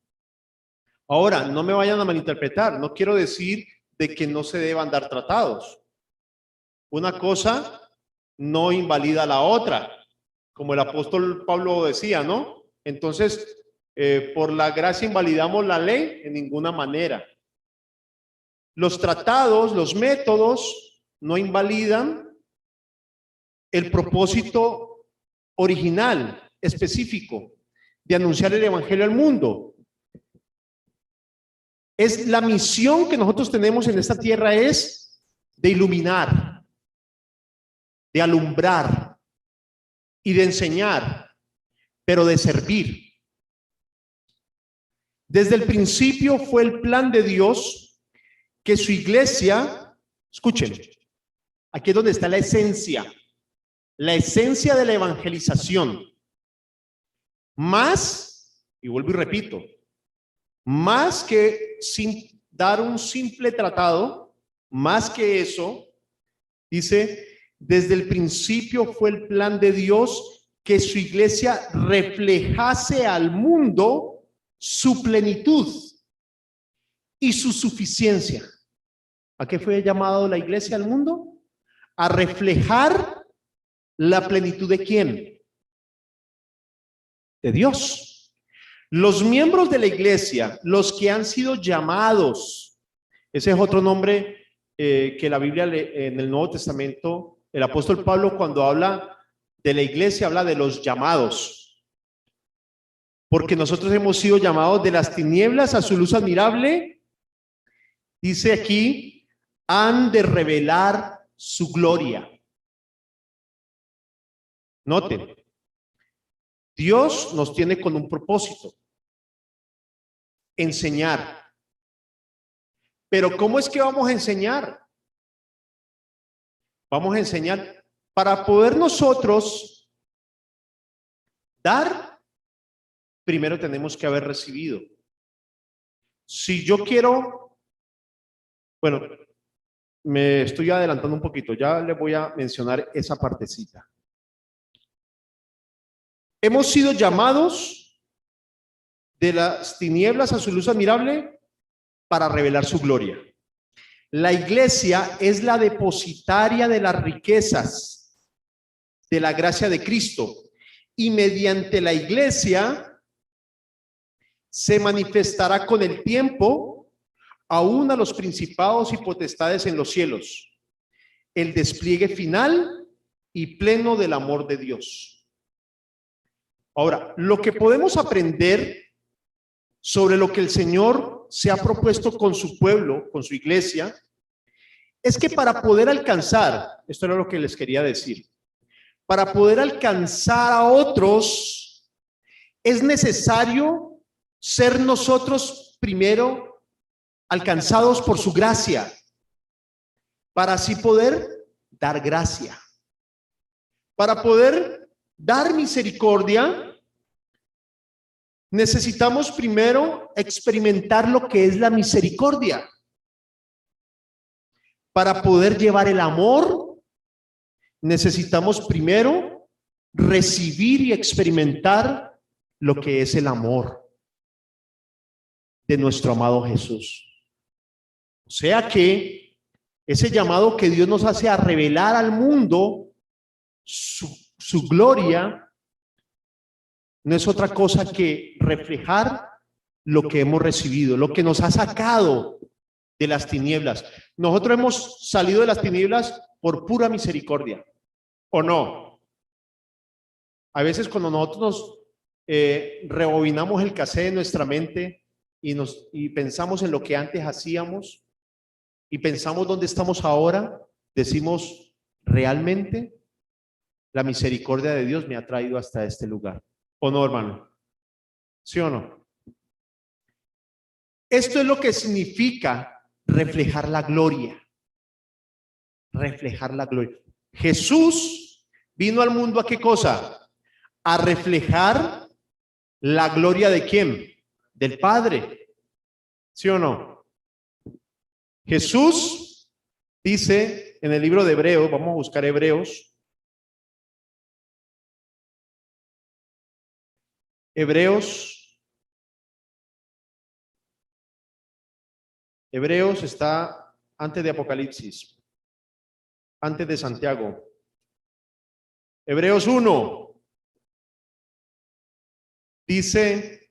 Ahora, no me vayan a malinterpretar, no quiero decir de que no se deban dar tratados. Una cosa no invalida la otra, como el apóstol Pablo decía, ¿no? Entonces, por la gracia invalidamos la ley en ninguna manera. Los tratados, los métodos no invalidan el propósito original, específico, de anunciar el evangelio al mundo. Es la misión que nosotros tenemos en esta tierra, es de iluminar, de alumbrar y de enseñar, pero de servir. Desde el principio fue el plan de Dios que su iglesia, escuchen, aquí es donde está la esencia de la evangelización. Más, y vuelvo y repito, más que sin dar un simple tratado, más que eso, dice, desde el principio fue el plan de Dios que su iglesia reflejase al mundo su plenitud y su suficiencia. ¿A qué fue llamado la iglesia al mundo? A reflejar la plenitud ¿de quién? De Dios. Los miembros de la iglesia, los que han sido llamados, ese es otro nombre que la Biblia en el Nuevo Testamento, el apóstol Pablo cuando habla de la iglesia habla de los llamados. Porque nosotros hemos sido llamados de las tinieblas a su luz admirable. Dice aquí, han de revelar su gloria. Noten, Dios nos tiene con un propósito: enseñar. Pero ¿cómo es que vamos a enseñar? Vamos a enseñar para poder nosotros dar. Primero tenemos que haber recibido. Si yo quiero, bueno, me estoy adelantando un poquito, ya le voy a mencionar esa partecita. Hemos sido llamados de las tinieblas a su luz admirable para revelar su gloria. La iglesia es la depositaria de las riquezas de la gracia de Cristo, y mediante la iglesia se manifestará con el tiempo aún a los principados y potestades en los cielos, el despliegue final y pleno del amor de Dios. Ahora, lo que podemos aprender sobre lo que el Señor se ha propuesto con su pueblo, con su iglesia, es que para poder alcanzar, esto era lo que les quería decir, para poder alcanzar a otros, es necesario ser nosotros primero alcanzados por su gracia, para así poder dar gracia. Para poder dar misericordia, necesitamos primero experimentar lo que es la misericordia. Para poder llevar el amor, necesitamos primero recibir y experimentar lo que es el amor de nuestro amado Jesús. O sea que ese llamado que Dios nos hace a revelar al mundo su gloria no es otra cosa que reflejar lo que hemos recibido, lo que nos ha sacado de las tinieblas. Nosotros hemos salido de las tinieblas por pura misericordia, ¿o no? A veces cuando nosotros nos rebobinamos el cassette de nuestra mente y pensamos en lo que antes hacíamos, y pensamos dónde estamos ahora, decimos, realmente la misericordia de Dios me ha traído hasta este lugar. ¿O no, hermano? ¿Sí o no? Esto es lo que significa reflejar la gloria. Reflejar la gloria. Jesús vino al mundo ¿a qué cosa? A reflejar la gloria ¿de quién? Del Padre. ¿Sí o no? Jesús dice en el libro de Hebreos, vamos a buscar Hebreos. Hebreos está antes de Apocalipsis, antes de Santiago. Hebreos 1 dice: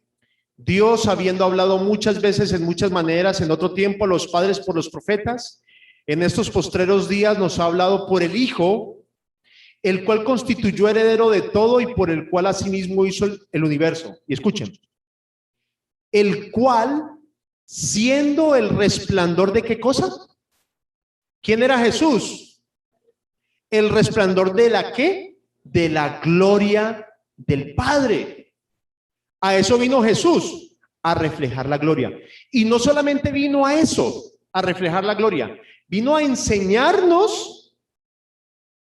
Dios, habiendo hablado muchas veces en muchas maneras en otro tiempo a los padres por los profetas, en estos postreros días nos ha hablado por el Hijo, el cual constituyó heredero de todo y por el cual asimismo hizo el universo. Y escuchen, el cual, siendo el resplandor de ¿qué cosa? ¿Quién era Jesús? El resplandor de la ¿qué? De la gloria del Padre. A eso vino Jesús, a reflejar la gloria. Y no solamente vino a eso, a reflejar la gloria, vino a enseñarnos,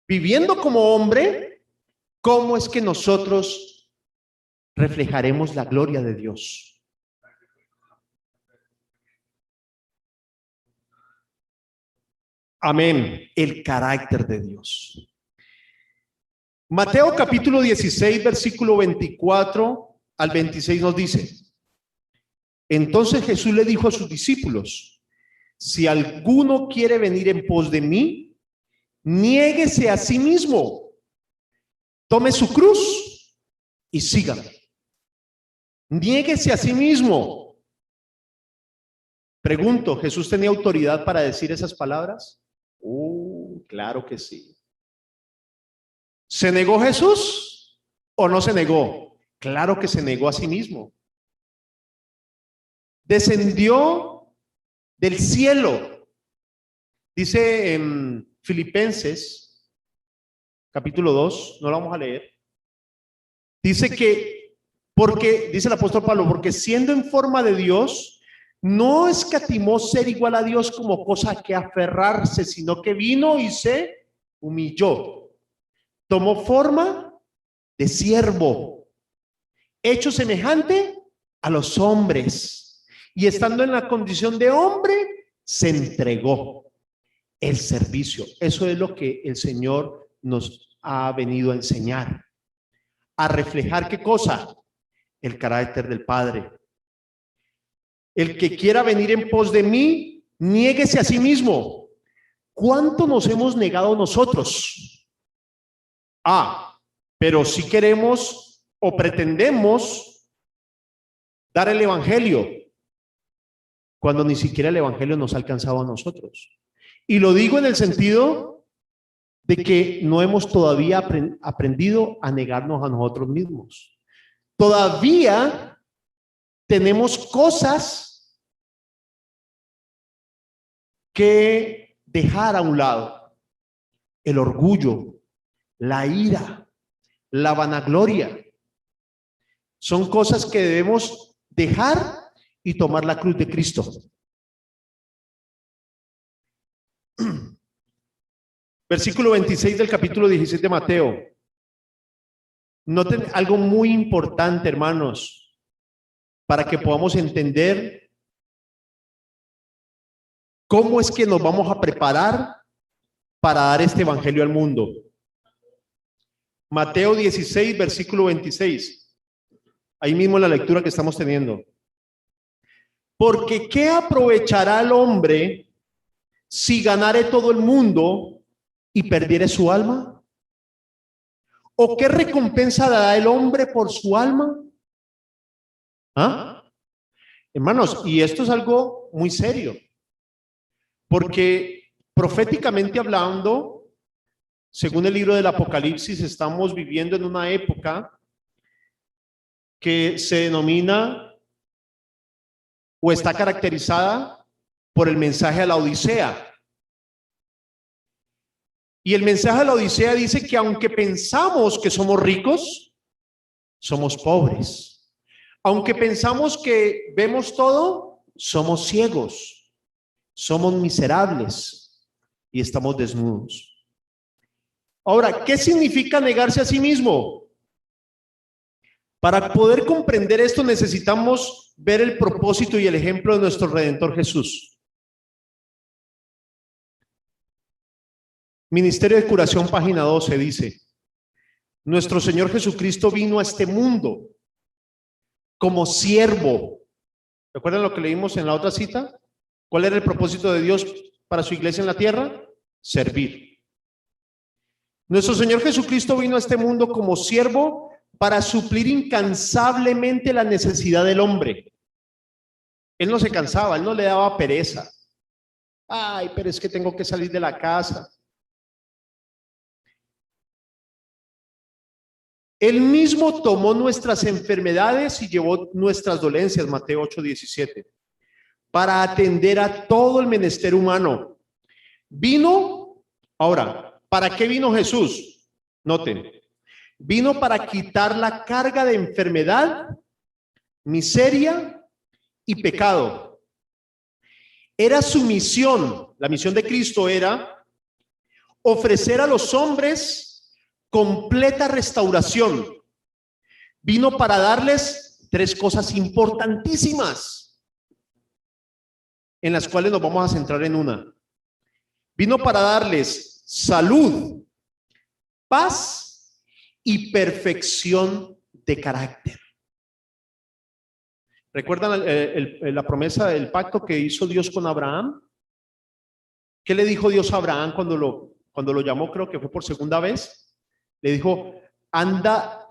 viviendo como hombre, cómo es que nosotros reflejaremos la gloria de Dios. Amén. El carácter de Dios. Mateo capítulo 16, versículo 24 al 26 nos dice: entonces Jesús le dijo a sus discípulos: si alguno quiere venir en pos de mí, niéguese a sí mismo, tome su cruz y sígame. Niéguese a sí mismo. Pregunto, ¿Jesús tenía autoridad para decir esas palabras? Claro que sí. ¿Se negó Jesús o no se negó? Claro que se negó a sí mismo. Descendió del cielo. Dice en Filipenses, capítulo 2, no lo vamos a leer. Dice que, porque, dice el apóstol Pablo, porque siendo en forma de Dios, no escatimó ser igual a Dios como cosa que aferrarse, sino que vino y se humilló. Tomó forma de siervo, hecho semejante a los hombres, y estando en la condición de hombre, se entregó el servicio. Eso es lo que el Señor nos ha venido a enseñar, a reflejar ¿qué cosa? El carácter del Padre. El que quiera venir en pos de mí, niéguese a sí mismo. ¿Cuánto nos hemos negado nosotros? Pero si queremos o pretendemos dar el evangelio, cuando ni siquiera el evangelio nos ha alcanzado a nosotros. Y lo digo en el sentido de que no hemos todavía aprendido a negarnos a nosotros mismos. Todavía tenemos cosas que dejar a un lado: el orgullo, la ira, la vanagloria. Son cosas que debemos dejar y tomar la cruz de Cristo. Versículo 26 del capítulo 16 de Mateo. Noten algo muy importante, hermanos, para que podamos entender cómo es que nos vamos a preparar para dar este evangelio al mundo. Mateo 16, versículo 26. Ahí mismo en la lectura que estamos teniendo. Porque ¿qué aprovechará el hombre si ganare todo el mundo y perdiere su alma? ¿O qué recompensa dará el hombre por su alma? Hermanos, y esto es algo muy serio, porque proféticamente hablando, según el libro del Apocalipsis, estamos viviendo en una época que se denomina o está caracterizada por el mensaje a la Odisea. Y el mensaje a la Odisea dice que aunque pensamos que somos ricos, somos pobres. Aunque pensamos que vemos todo, somos ciegos, somos miserables y estamos desnudos. Ahora, ¿qué significa negarse a sí mismo? Para poder comprender esto necesitamos ver el propósito y el ejemplo de nuestro Redentor Jesús. Ministerio de Curación, página 12, dice: nuestro Señor Jesucristo vino a este mundo como siervo. ¿Recuerdan lo que leímos en la otra cita? ¿Cuál era el propósito de Dios para su iglesia en la tierra? Servir. Nuestro Señor Jesucristo vino a este mundo como siervo para suplir incansablemente la necesidad del hombre. Él no se cansaba, él no le daba pereza. Ay, pero es que tengo que salir de la casa. Él mismo tomó nuestras enfermedades y llevó nuestras dolencias, Mateo 8:17, para atender a todo el menester humano. Vino, ahora, ¿para qué vino Jesús? Noten, vino para quitar la carga de enfermedad, miseria y pecado. Era su misión, la misión de Cristo era ofrecer a los hombres completa restauración. Vino para darles tres cosas importantísimas, en las cuales nos vamos a centrar en una. Vino para darles salud, paz y perfección de carácter. ¿Recuerdan la promesa del pacto que hizo Dios con Abraham? ¿Qué le dijo Dios a Abraham cuando lo llamó? Creo que fue por segunda vez. Le dijo: anda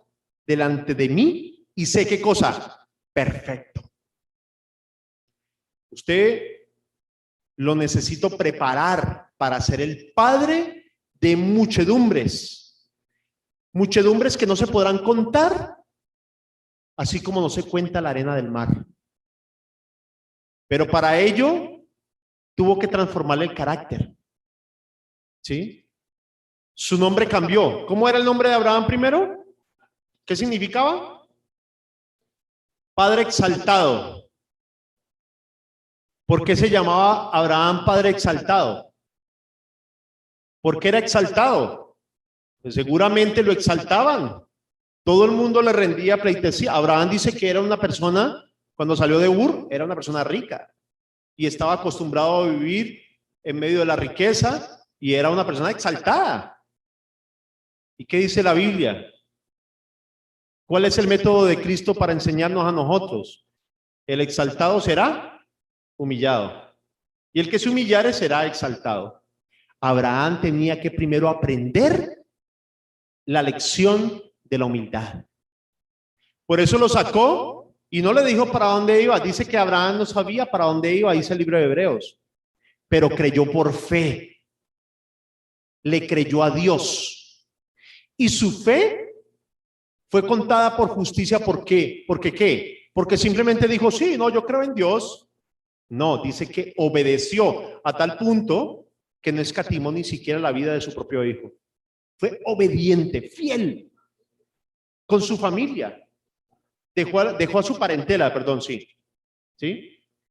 delante de mí y sé qué cosa, perfecto. Usted lo necesito preparar para ser el padre de muchedumbres. Muchedumbres que no se podrán contar, así como no se cuenta la arena del mar. Pero para ello tuvo que transformarle el carácter. ¿Sí? Su nombre cambió. ¿Cómo era el nombre de Abraham primero? ¿Qué significaba? Padre exaltado. ¿Por qué se llamaba Abraham Padre exaltado? ¿Por qué era exaltado? Pues seguramente lo exaltaban. Todo el mundo le rendía pleitesía. Abraham dice que era una persona, cuando salió de Ur, era una persona rica y estaba acostumbrado a vivir en medio de la riqueza y era una persona exaltada. ¿Y qué dice la Biblia? ¿Cuál es el método de Cristo para enseñarnos a nosotros? El exaltado será humillado y el que se humillare será exaltado. Abraham tenía que primero aprender la lección de la humildad. Por eso lo sacó y no le dijo para dónde iba. Dice que Abraham no sabía para dónde iba, dice el libro de Hebreos, pero creyó por fe. Le creyó a Dios. Y su fe fue contada por justicia. ¿Por qué? ¿Porque qué? Porque simplemente dijo: sí, no, yo creo en Dios. No, dice que obedeció a tal punto que no escatimó ni siquiera la vida de su propio hijo. Fue obediente, fiel con su familia. Dejó a su parentela, perdón, sí.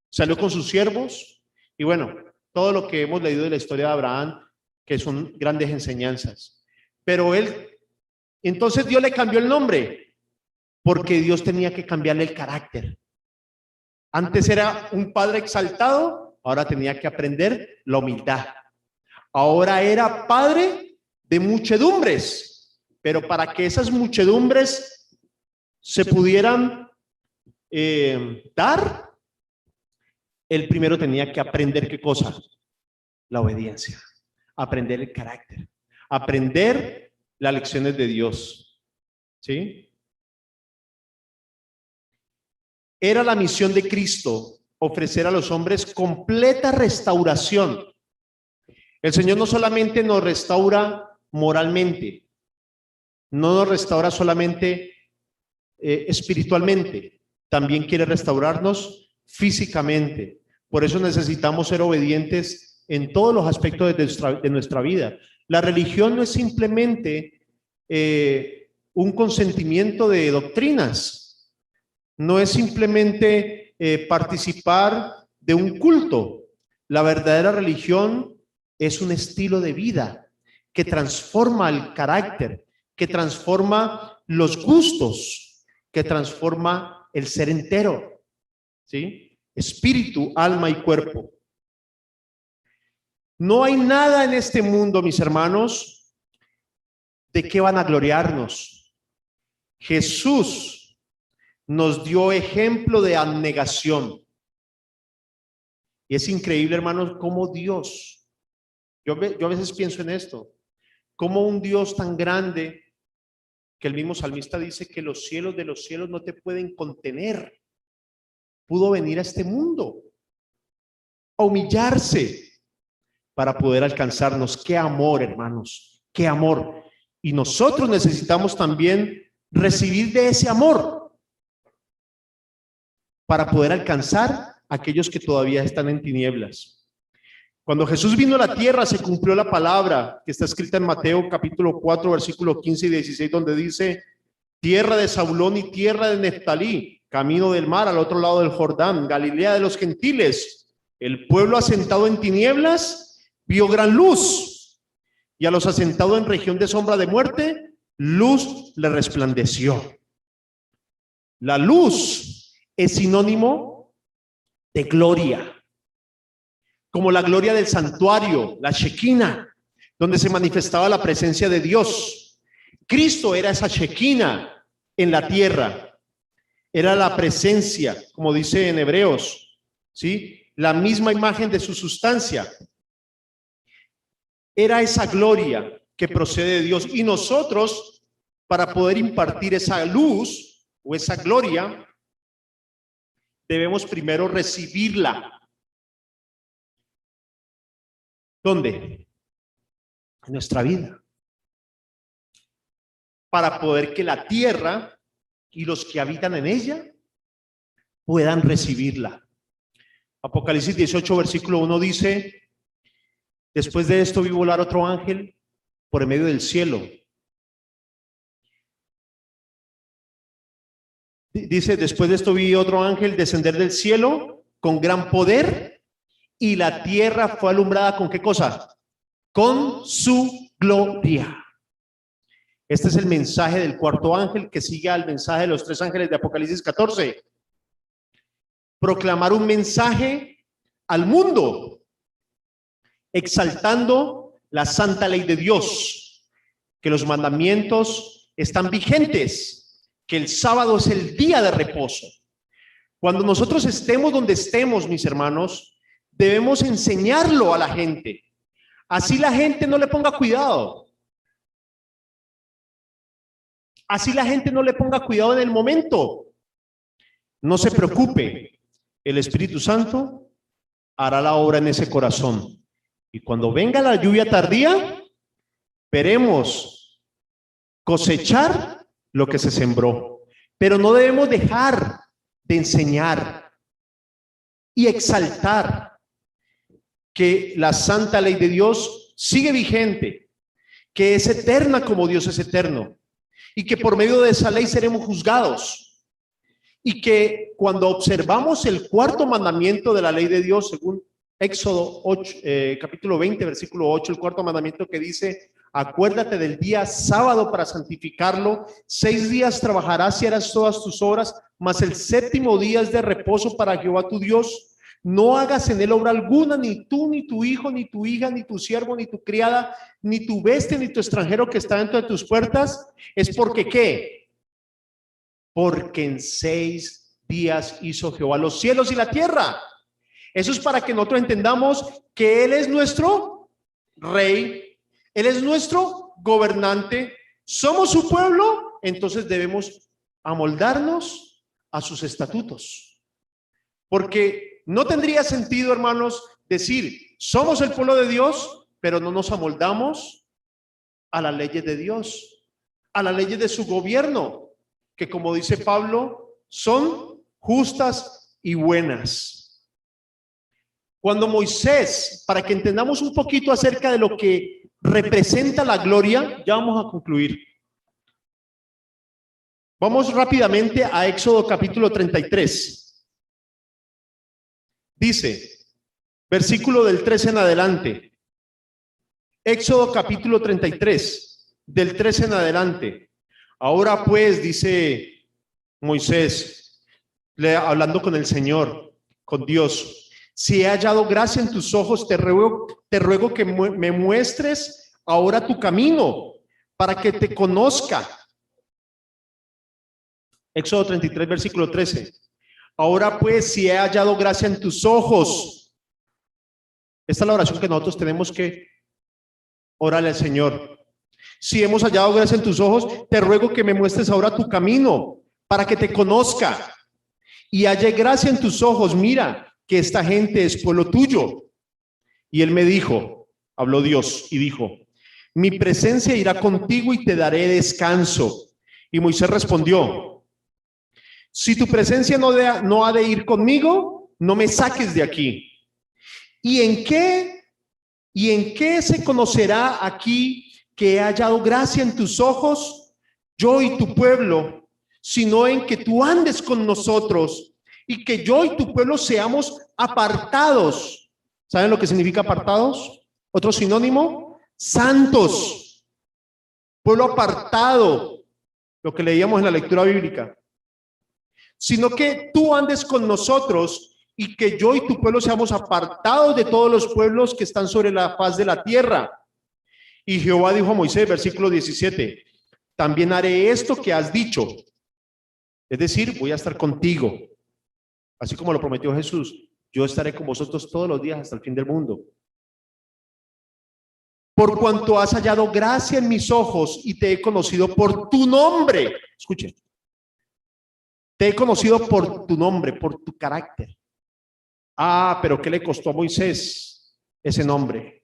Salió con sus siervos y bueno, todo lo que hemos leído de la historia de Abraham, que son grandes enseñanzas. Pero entonces Dios le cambió el nombre porque Dios tenía que cambiarle el carácter. Antes era un padre exaltado, ahora tenía que aprender la humildad. Ahora era padre de muchedumbres, pero para que esas muchedumbres se pudieran dar, él primero tenía que aprender ¿qué cosa? La obediencia, aprender el carácter, aprender las lecciones de Dios. ¿Sí? Era la misión de Cristo ofrecer a los hombres completa restauración. El Señor no solamente nos restaura moralmente, no nos restaura solamente espiritualmente, también quiere restaurarnos físicamente, Por eso necesitamos ser obedientes en todos los aspectos de nuestra vida. La religión no es simplemente un consentimiento de doctrinas, no es simplemente participar de un culto. La verdadera religión es un estilo de vida que transforma el carácter, que transforma los gustos, que transforma el ser entero, ¿sí? Espíritu, alma y cuerpo. No hay nada en este mundo, mis hermanos, de qué van a gloriarnos. Jesús nos dio ejemplo de abnegación. Y es increíble, hermanos, cómo Dios, yo a veces pienso en esto, cómo un Dios tan grande, que el mismo salmista dice que los cielos de los cielos no te pueden contener, pudo venir a este mundo a humillarse para poder alcanzarnos. Qué amor, hermanos, qué amor. Y nosotros necesitamos también recibir de ese amor para poder alcanzar a aquellos que todavía están en tinieblas. Cuando Jesús vino a la tierra, se cumplió la palabra que está escrita en Mateo capítulo 4, versículo 15 y 16, donde dice: tierra de Zabulón y tierra de Neftalí, camino del mar al otro lado del Jordán, Galilea de los gentiles. El pueblo asentado en tinieblas vio gran luz, y a los asentados en región de sombra de muerte, luz le resplandeció. La luz es sinónimo de gloria, como la gloria del santuario, la Shekinah, donde se manifestaba la presencia de Dios. Cristo era esa Shekinah en la tierra, era la presencia, como dice en Hebreos, ¿sí? La misma imagen de su sustancia. Era esa gloria que procede de Dios, y nosotros, para poder impartir esa luz o esa gloria, debemos primero recibirla. ¿Dónde? En nuestra vida. Para poder que la tierra y los que habitan en ella puedan recibirla. Apocalipsis 18, versículo 1 dice: después de esto vi volar otro ángel por en medio del cielo. Dice: después de esto vi otro ángel descender del cielo con gran poder, y la tierra fue alumbrada ¿con qué cosa? Con su gloria. Este es el mensaje del cuarto ángel, que sigue al mensaje de los tres ángeles de Apocalipsis 14. Proclamar un mensaje al mundo, exaltando la santa ley de Dios, que los mandamientos están vigentes, que el sábado es el día de reposo. Cuando nosotros estemos donde estemos, mis hermanos, debemos enseñarlo a la gente. Así la gente no le ponga cuidado. Así la gente no le ponga cuidado en el momento. No se preocupe. El Espíritu Santo hará la obra en ese corazón. Y cuando venga la lluvia tardía, veremos cosechar lo que se sembró. Pero no debemos dejar de enseñar y exaltar que la santa ley de Dios sigue vigente, que es eterna como Dios es eterno, y que por medio de esa ley seremos juzgados. Y que cuando observamos el cuarto mandamiento de la ley de Dios, según Éxodo 8, capítulo 20, versículo 8, el cuarto mandamiento que dice: acuérdate del día sábado para santificarlo, 6 días trabajarás y harás todas tus obras, mas el séptimo día es de reposo para Jehová tu Dios. No hagas en él obra alguna, ni tú, ni tu hijo, ni tu hija, ni tu siervo, ni tu criada, ni tu bestia, ni tu extranjero que está dentro de tus puertas. Es porque ¿qué? Porque en 6 días hizo Jehová los cielos y la tierra. Eso es para que nosotros entendamos que Él es nuestro Rey, Él es nuestro gobernante, somos su pueblo, entonces debemos amoldarnos a sus estatutos. Porque no tendría sentido, hermanos, decir, somos el pueblo de Dios, pero no nos amoldamos a las leyes de Dios, a las leyes de su gobierno, que como dice Pablo, son justas y buenas. Cuando Moisés, para que entendamos un poquito acerca de lo que representa la gloria, ya vamos a concluir. Vamos rápidamente a Éxodo capítulo 33. Dice, versículo del 13 en adelante. Éxodo capítulo 33, del 13 en adelante. Ahora pues, dice Moisés, hablando con el Señor, con Dios, si he hallado gracia en tus ojos, te ruego que me muestres ahora tu camino, para que te conozca. Éxodo 33, versículo 13. Ahora pues, si he hallado gracia en tus ojos. Esta es la oración que nosotros tenemos que orarle al Señor. Si hemos hallado gracia en tus ojos, te ruego que me muestres ahora tu camino, para que te conozca. Y halle gracia en tus ojos, mira, que esta gente es pueblo tuyo. Y él me dijo, habló Dios, y dijo, mi presencia irá contigo y te daré descanso. Y Moisés respondió, si tu presencia no ha de ir conmigo, no me saques de aquí. ¿Y en qué se conocerá aquí que he hallado gracia en tus ojos, yo y tu pueblo, sino en que tú andes con nosotros y que yo y tu pueblo seamos apartados? ¿Saben lo que significa apartados? Otro sinónimo, santos, pueblo apartado, lo que leíamos en la lectura bíblica. Sino que tú andes con nosotros y que yo y tu pueblo seamos apartados de todos los pueblos que están sobre la faz de la tierra. Y Jehová dijo a Moisés, versículo 17, también haré esto que has dicho. Es decir, voy a estar contigo. Así como lo prometió Jesús, yo estaré con vosotros todos los días hasta el fin del mundo. Por cuanto has hallado gracia en mis ojos y te he conocido por tu nombre. Escuchen. Te he conocido por tu nombre, por tu carácter. Ah, pero ¿qué le costó a Moisés ese nombre?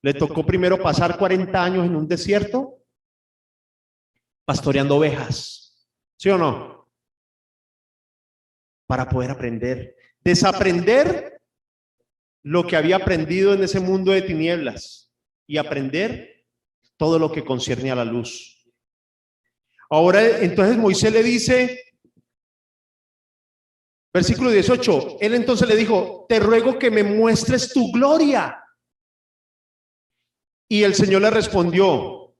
Le tocó primero pasar 40 años en un desierto pastoreando ovejas. ¿Sí o no? Para poder aprender, desaprender lo que había aprendido en ese mundo de tinieblas y aprender todo lo que concierne a la luz. Ahora, entonces Moisés le dice, versículo 18, él entonces le dijo, te ruego que me muestres tu gloria. Y el Señor le respondió,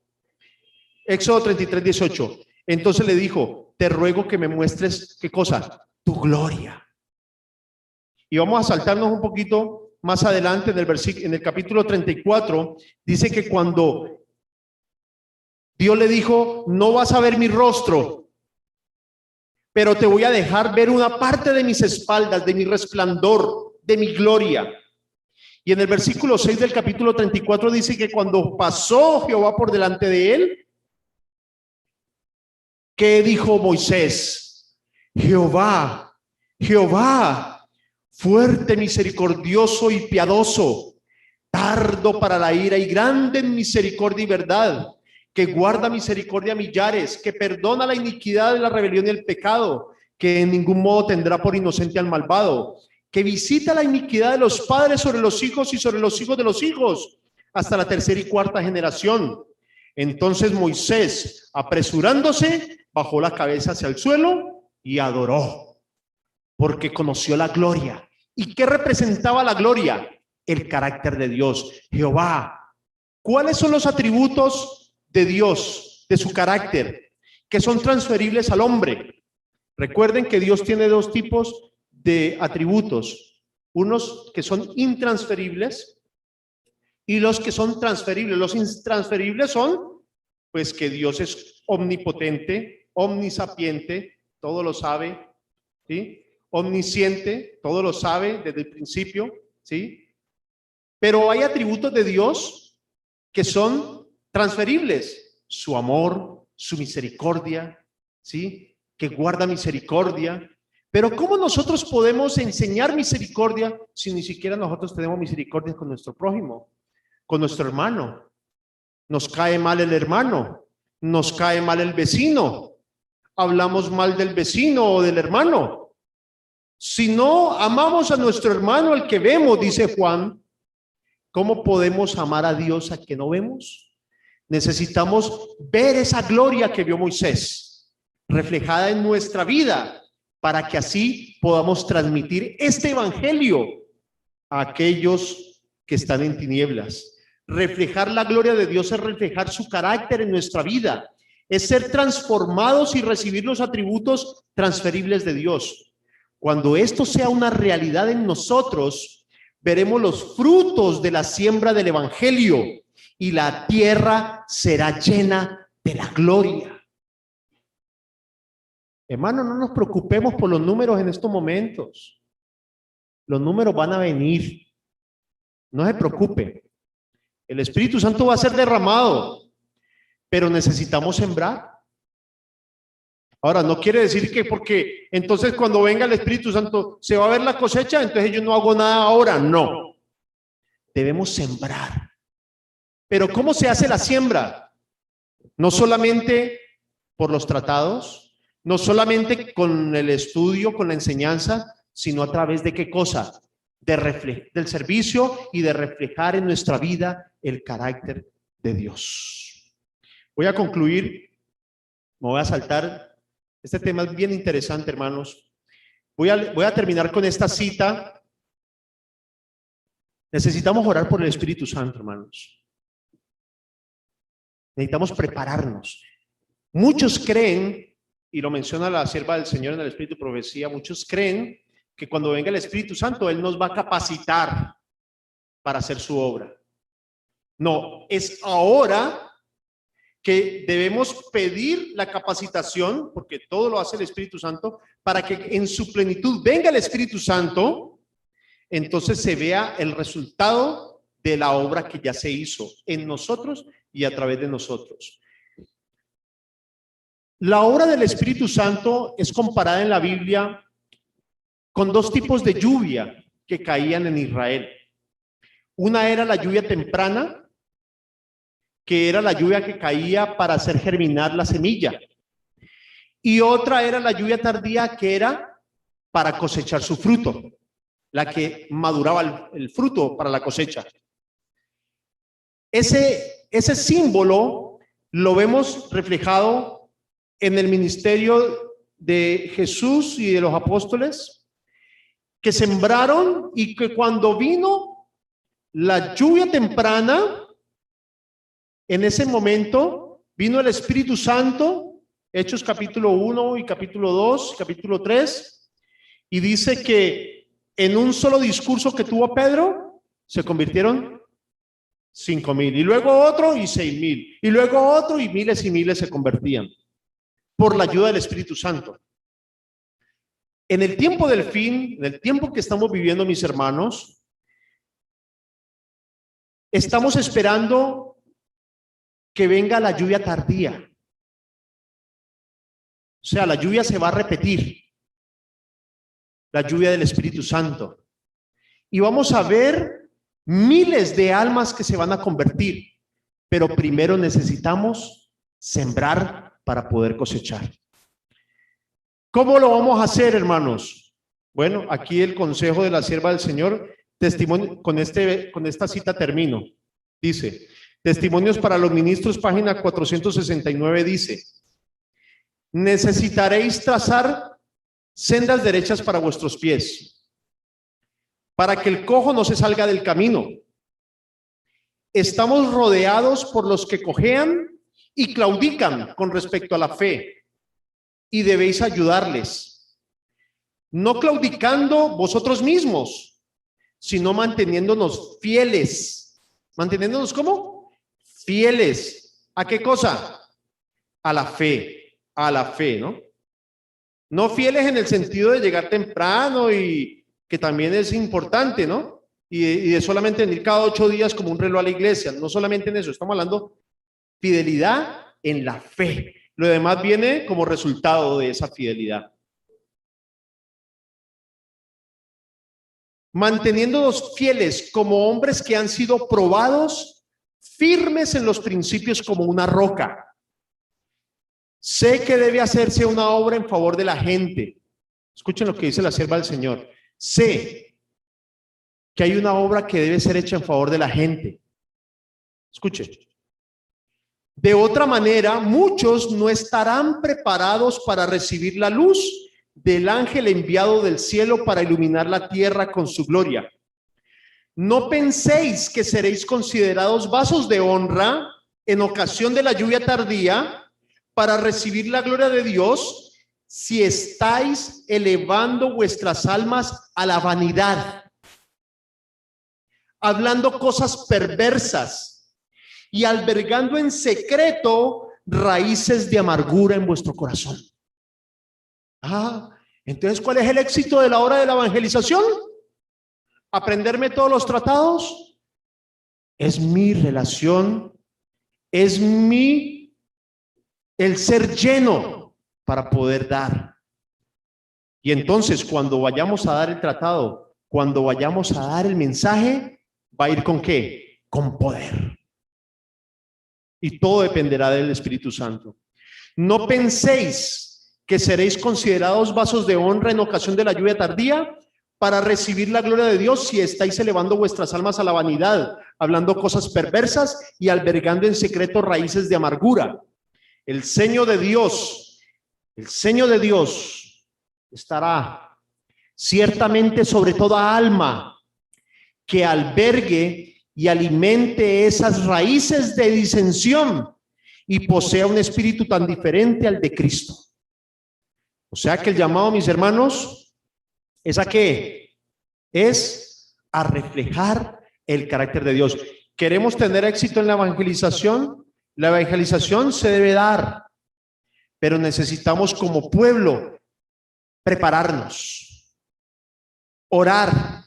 Éxodo 33, 18, entonces le dijo, te ruego que me muestres, ¿qué cosa? Tu gloria. Y vamos a saltarnos un poquito más adelante en el capítulo 34, dice que cuando Dios le dijo, no vas a ver mi rostro, pero te voy a dejar ver una parte de mis espaldas, de mi resplandor, de mi gloria. Y en el versículo 6 del capítulo 34 dice que cuando pasó Jehová por delante de él, ¿qué dijo Moisés? Jehová, Jehová, fuerte, misericordioso y piadoso, tardo para la ira y grande en misericordia y verdad, que guarda misericordia a millares, que perdona la iniquidad de la rebelión y el pecado, que en ningún modo tendrá por inocente al malvado, que visita la iniquidad de los padres sobre los hijos y sobre los hijos de los hijos, hasta la tercera y cuarta generación. Entonces Moisés, apresurándose, bajó la cabeza hacia el suelo y adoró, porque conoció la gloria. ¿Y qué representaba la gloria? El carácter de Dios, Jehová. ¿Cuáles son los atributos de Dios, de su carácter, que son transferibles al hombre? Recuerden que Dios tiene dos tipos de atributos, unos que son intransferibles y los que son transferibles. Los intransferibles son, pues, que Dios es omnipotente, omnisapiente, todo lo sabe, ¿sí? Omnisciente, todo lo sabe desde el principio, ¿sí? Pero hay atributos de Dios que son transferibles, su amor, su misericordia, ¿sí? Que guarda misericordia. Pero ¿cómo nosotros podemos enseñar misericordia si ni siquiera nosotros tenemos misericordia con nuestro prójimo, con nuestro hermano? Nos cae mal el hermano, nos cae mal el vecino, hablamos mal del vecino o del hermano. Si no amamos a nuestro hermano al que vemos, dice Juan, ¿cómo podemos amar a Dios al que no vemos? Necesitamos ver esa gloria que vio Moisés reflejada en nuestra vida para que así podamos transmitir este evangelio a aquellos que están en tinieblas. Reflejar la gloria de Dios es reflejar su carácter en nuestra vida, es ser transformados y recibir los atributos transferibles de Dios. Cuando esto sea una realidad en nosotros, veremos los frutos de la siembra del evangelio y la tierra será llena de la gloria. Hermano, no nos preocupemos por los números en estos momentos. Los números van a venir. No se preocupe. El Espíritu Santo va a ser derramado, pero necesitamos sembrar. Ahora, no quiere decir que porque entonces cuando venga el Espíritu Santo se va a ver la cosecha, entonces yo no hago nada ahora. No. Debemos sembrar. Pero ¿cómo se hace la siembra? No solamente por los tratados, no solamente con el estudio, con la enseñanza, sino a través de ¿qué cosa? Del servicio y de reflejar en nuestra vida el carácter de Dios. Voy a concluir, me voy a saltar. Este tema es bien interesante, hermanos. Voy a terminar con esta cita. Necesitamos orar por el Espíritu Santo, hermanos. Necesitamos prepararnos. Muchos creen, y lo menciona la sierva del Señor en el Espíritu Profecía, muchos creen que cuando venga el Espíritu Santo, Él nos va a capacitar para hacer su obra. No, es ahora que debemos pedir la capacitación, porque todo lo hace el Espíritu Santo, para que en su plenitud venga el Espíritu Santo, entonces se vea el resultado de la obra que ya se hizo en nosotros y a través de nosotros. La obra del Espíritu Santo es comparada en la Biblia con dos tipos de lluvia que caían en Israel. Una era la lluvia temprana, que era la lluvia que caía para hacer germinar la semilla. Y otra era la lluvia tardía, que era para cosechar su fruto, la que maduraba el fruto para la cosecha. Ese símbolo lo vemos reflejado en el ministerio de Jesús y de los apóstoles, que sembraron y que cuando vino la lluvia temprana, en ese momento vino el Espíritu Santo, Hechos capítulo 1 y capítulo 2, capítulo 3, y dice que en un solo discurso que tuvo Pedro, se convirtieron 5,000, y luego otro y 6,000, y luego otro y miles se convertían por la ayuda del Espíritu Santo. En el tiempo del fin, en el tiempo que estamos viviendo, mis hermanos, estamos esperando que venga la lluvia tardía. O sea, la lluvia se va a repetir, la lluvia del Espíritu Santo. Y vamos a ver miles de almas que se van a convertir, pero primero necesitamos sembrar para poder cosechar. ¿Cómo lo vamos a hacer, hermanos? Bueno, aquí el consejo de la sierva del Señor, testimonio, con esta cita termino. Dice, Testimonios para los Ministros, página 469, dice: necesitaréis trazar sendas derechas para vuestros pies, para que el cojo no se salga del camino. Estamos rodeados por los que cojean y claudican con respecto a la fe, y debéis ayudarles, no claudicando vosotros mismos, sino manteniéndonos fieles. ¿Manteniéndonos cómo? Fieles. ¿A qué cosa? A la fe. A la fe, ¿no? No fieles en el sentido de llegar temprano, y que también es importante, ¿no? Y de solamente venir cada 8 días como un reloj a la iglesia. No solamente en eso, estamos hablando fidelidad en la fe. Lo demás viene como resultado de esa fidelidad. Manteniéndonos fieles como hombres que han sido probados, firmes en los principios como una roca. Sé que debe hacerse una obra en favor de la gente, Escuchen lo que dice la sierva del Señor. Sé que hay una obra que debe ser hecha en favor de la gente. Escuchen. De otra manera, muchos no estarán preparados para recibir la luz del ángel enviado del cielo para iluminar la tierra con su gloria. No penséis que seréis considerados vasos de honra en ocasión de la lluvia tardía para recibir la gloria de Dios si estáis elevando vuestras almas a la vanidad, hablando cosas perversas y albergando en secreto raíces de amargura en vuestro corazón. Entonces, ¿cuál es el éxito de la obra de la evangelización? ¿Aprenderme todos los tratados? Es mi relación, es el ser lleno para poder dar. Y entonces, cuando vayamos a dar el tratado, cuando vayamos a dar el mensaje, va a ir ¿con qué? Con poder. Y todo dependerá del Espíritu Santo. No penséis que seréis considerados vasos de honra en ocasión de la lluvia tardía para recibir la gloria de Dios si estáis elevando vuestras almas a la vanidad, hablando cosas perversas y albergando en secreto raíces de amargura. El sello de Dios estará ciertamente sobre toda alma que albergue y alimente esas raíces de disensión y posea un espíritu tan diferente al de Cristo. O sea que el llamado, mis hermanos, ¿es a qué? Es a reflejar el carácter de Dios. ¿Queremos tener éxito en la evangelización? La evangelización se debe dar, pero necesitamos como pueblo prepararnos, orar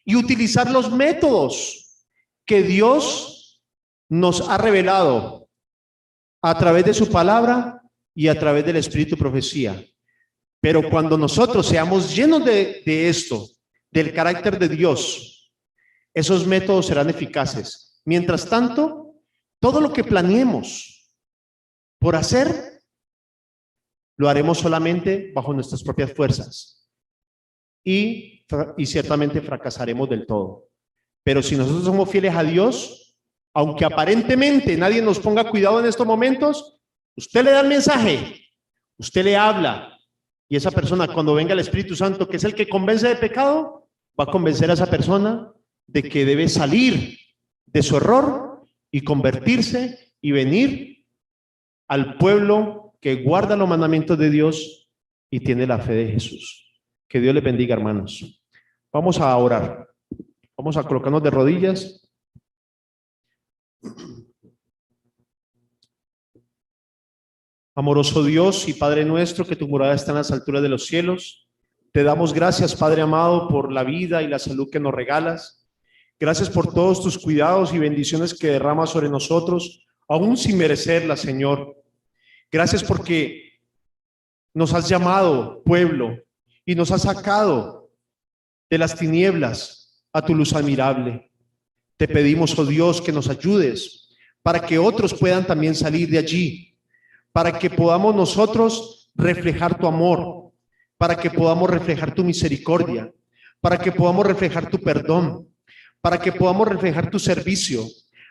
y utilizar los métodos que Dios nos ha revelado a través de su palabra y a través del Espíritu Profecía. Pero cuando nosotros seamos llenos de esto, del carácter de Dios, esos métodos serán eficaces. Mientras tanto, todo lo que planeemos por hacer, lo haremos solamente bajo nuestras propias fuerzas. Y ciertamente fracasaremos del todo. Pero si nosotros somos fieles a Dios, aunque aparentemente nadie nos ponga cuidado en estos momentos, usted le da el mensaje, usted le habla, y esa persona, cuando venga el Espíritu Santo, que es el que convence de pecado, va a convencer a esa persona de que debe salir de su error y convertirse y venir al pueblo que guarda los mandamientos de Dios y tiene la fe de Jesús. Que Dios les bendiga, hermanos. Vamos a orar. Vamos a colocarnos de rodillas. Amoroso Dios y Padre nuestro, que tu morada está en las alturas de los cielos, te damos gracias, Padre amado, por la vida y la salud que nos regalas. Gracias por todos tus cuidados y bendiciones que derramas sobre nosotros, aún sin merecerlas, Señor. Gracias porque nos has llamado pueblo y nos has sacado de las tinieblas a tu luz admirable. Te pedimos, oh Dios, que nos ayudes para que otros puedan también salir de allí, para que podamos nosotros reflejar tu amor, para que podamos reflejar tu misericordia, para que podamos reflejar tu perdón, para que podamos reflejar tu servicio,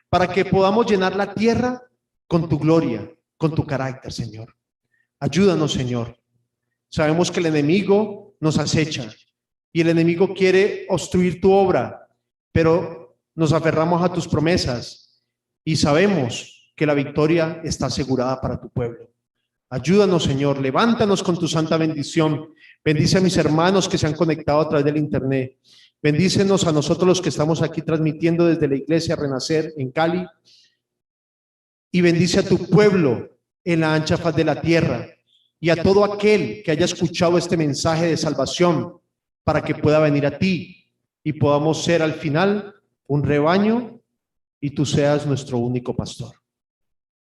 para que podamos llenar la tierra con tu gloria, con tu carácter, Señor. Ayúdanos, Señor. Sabemos que el enemigo nos acecha y el enemigo quiere obstruir tu obra, pero nos aferramos a tus promesas y sabemos que la victoria está asegurada para tu pueblo. Ayúdanos, Señor, levántanos con tu santa bendición. Bendice a mis hermanos que se han conectado a través del internet. Bendícenos a nosotros los que estamos aquí transmitiendo desde la iglesia Renacer en Cali. Y bendice a tu pueblo en la ancha faz de la tierra y a todo aquel que haya escuchado este mensaje de salvación para que pueda venir a ti y podamos ser al final un rebaño y tú seas nuestro único pastor.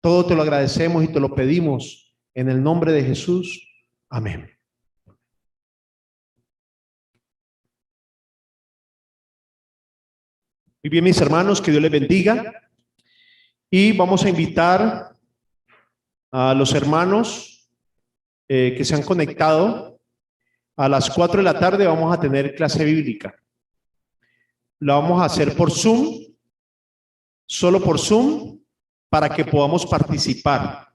Todo te lo agradecemos y te lo pedimos en el nombre de Jesús. Amén. Muy bien, mis hermanos, que Dios les bendiga. Y vamos a invitar a los hermanos que se han conectado A las 4 de la tarde vamos a tener clase bíblica. La vamos a hacer por Zoom, solo por Zoom, para que podamos participar,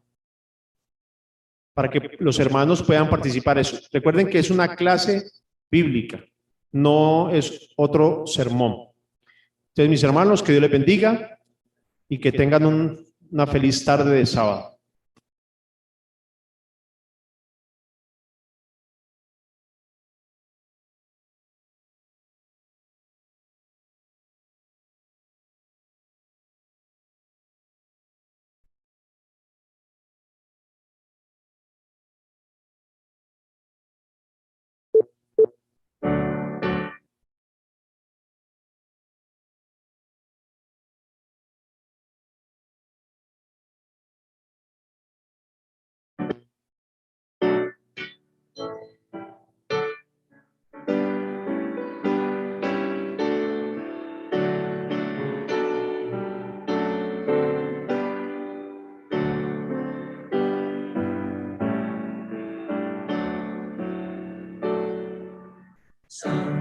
para que los hermanos puedan participar. Eso. Recuerden que es una clase bíblica, no es otro sermón. Entonces, mis hermanos, que Dios les bendiga y que tengan una feliz tarde de sábado. Son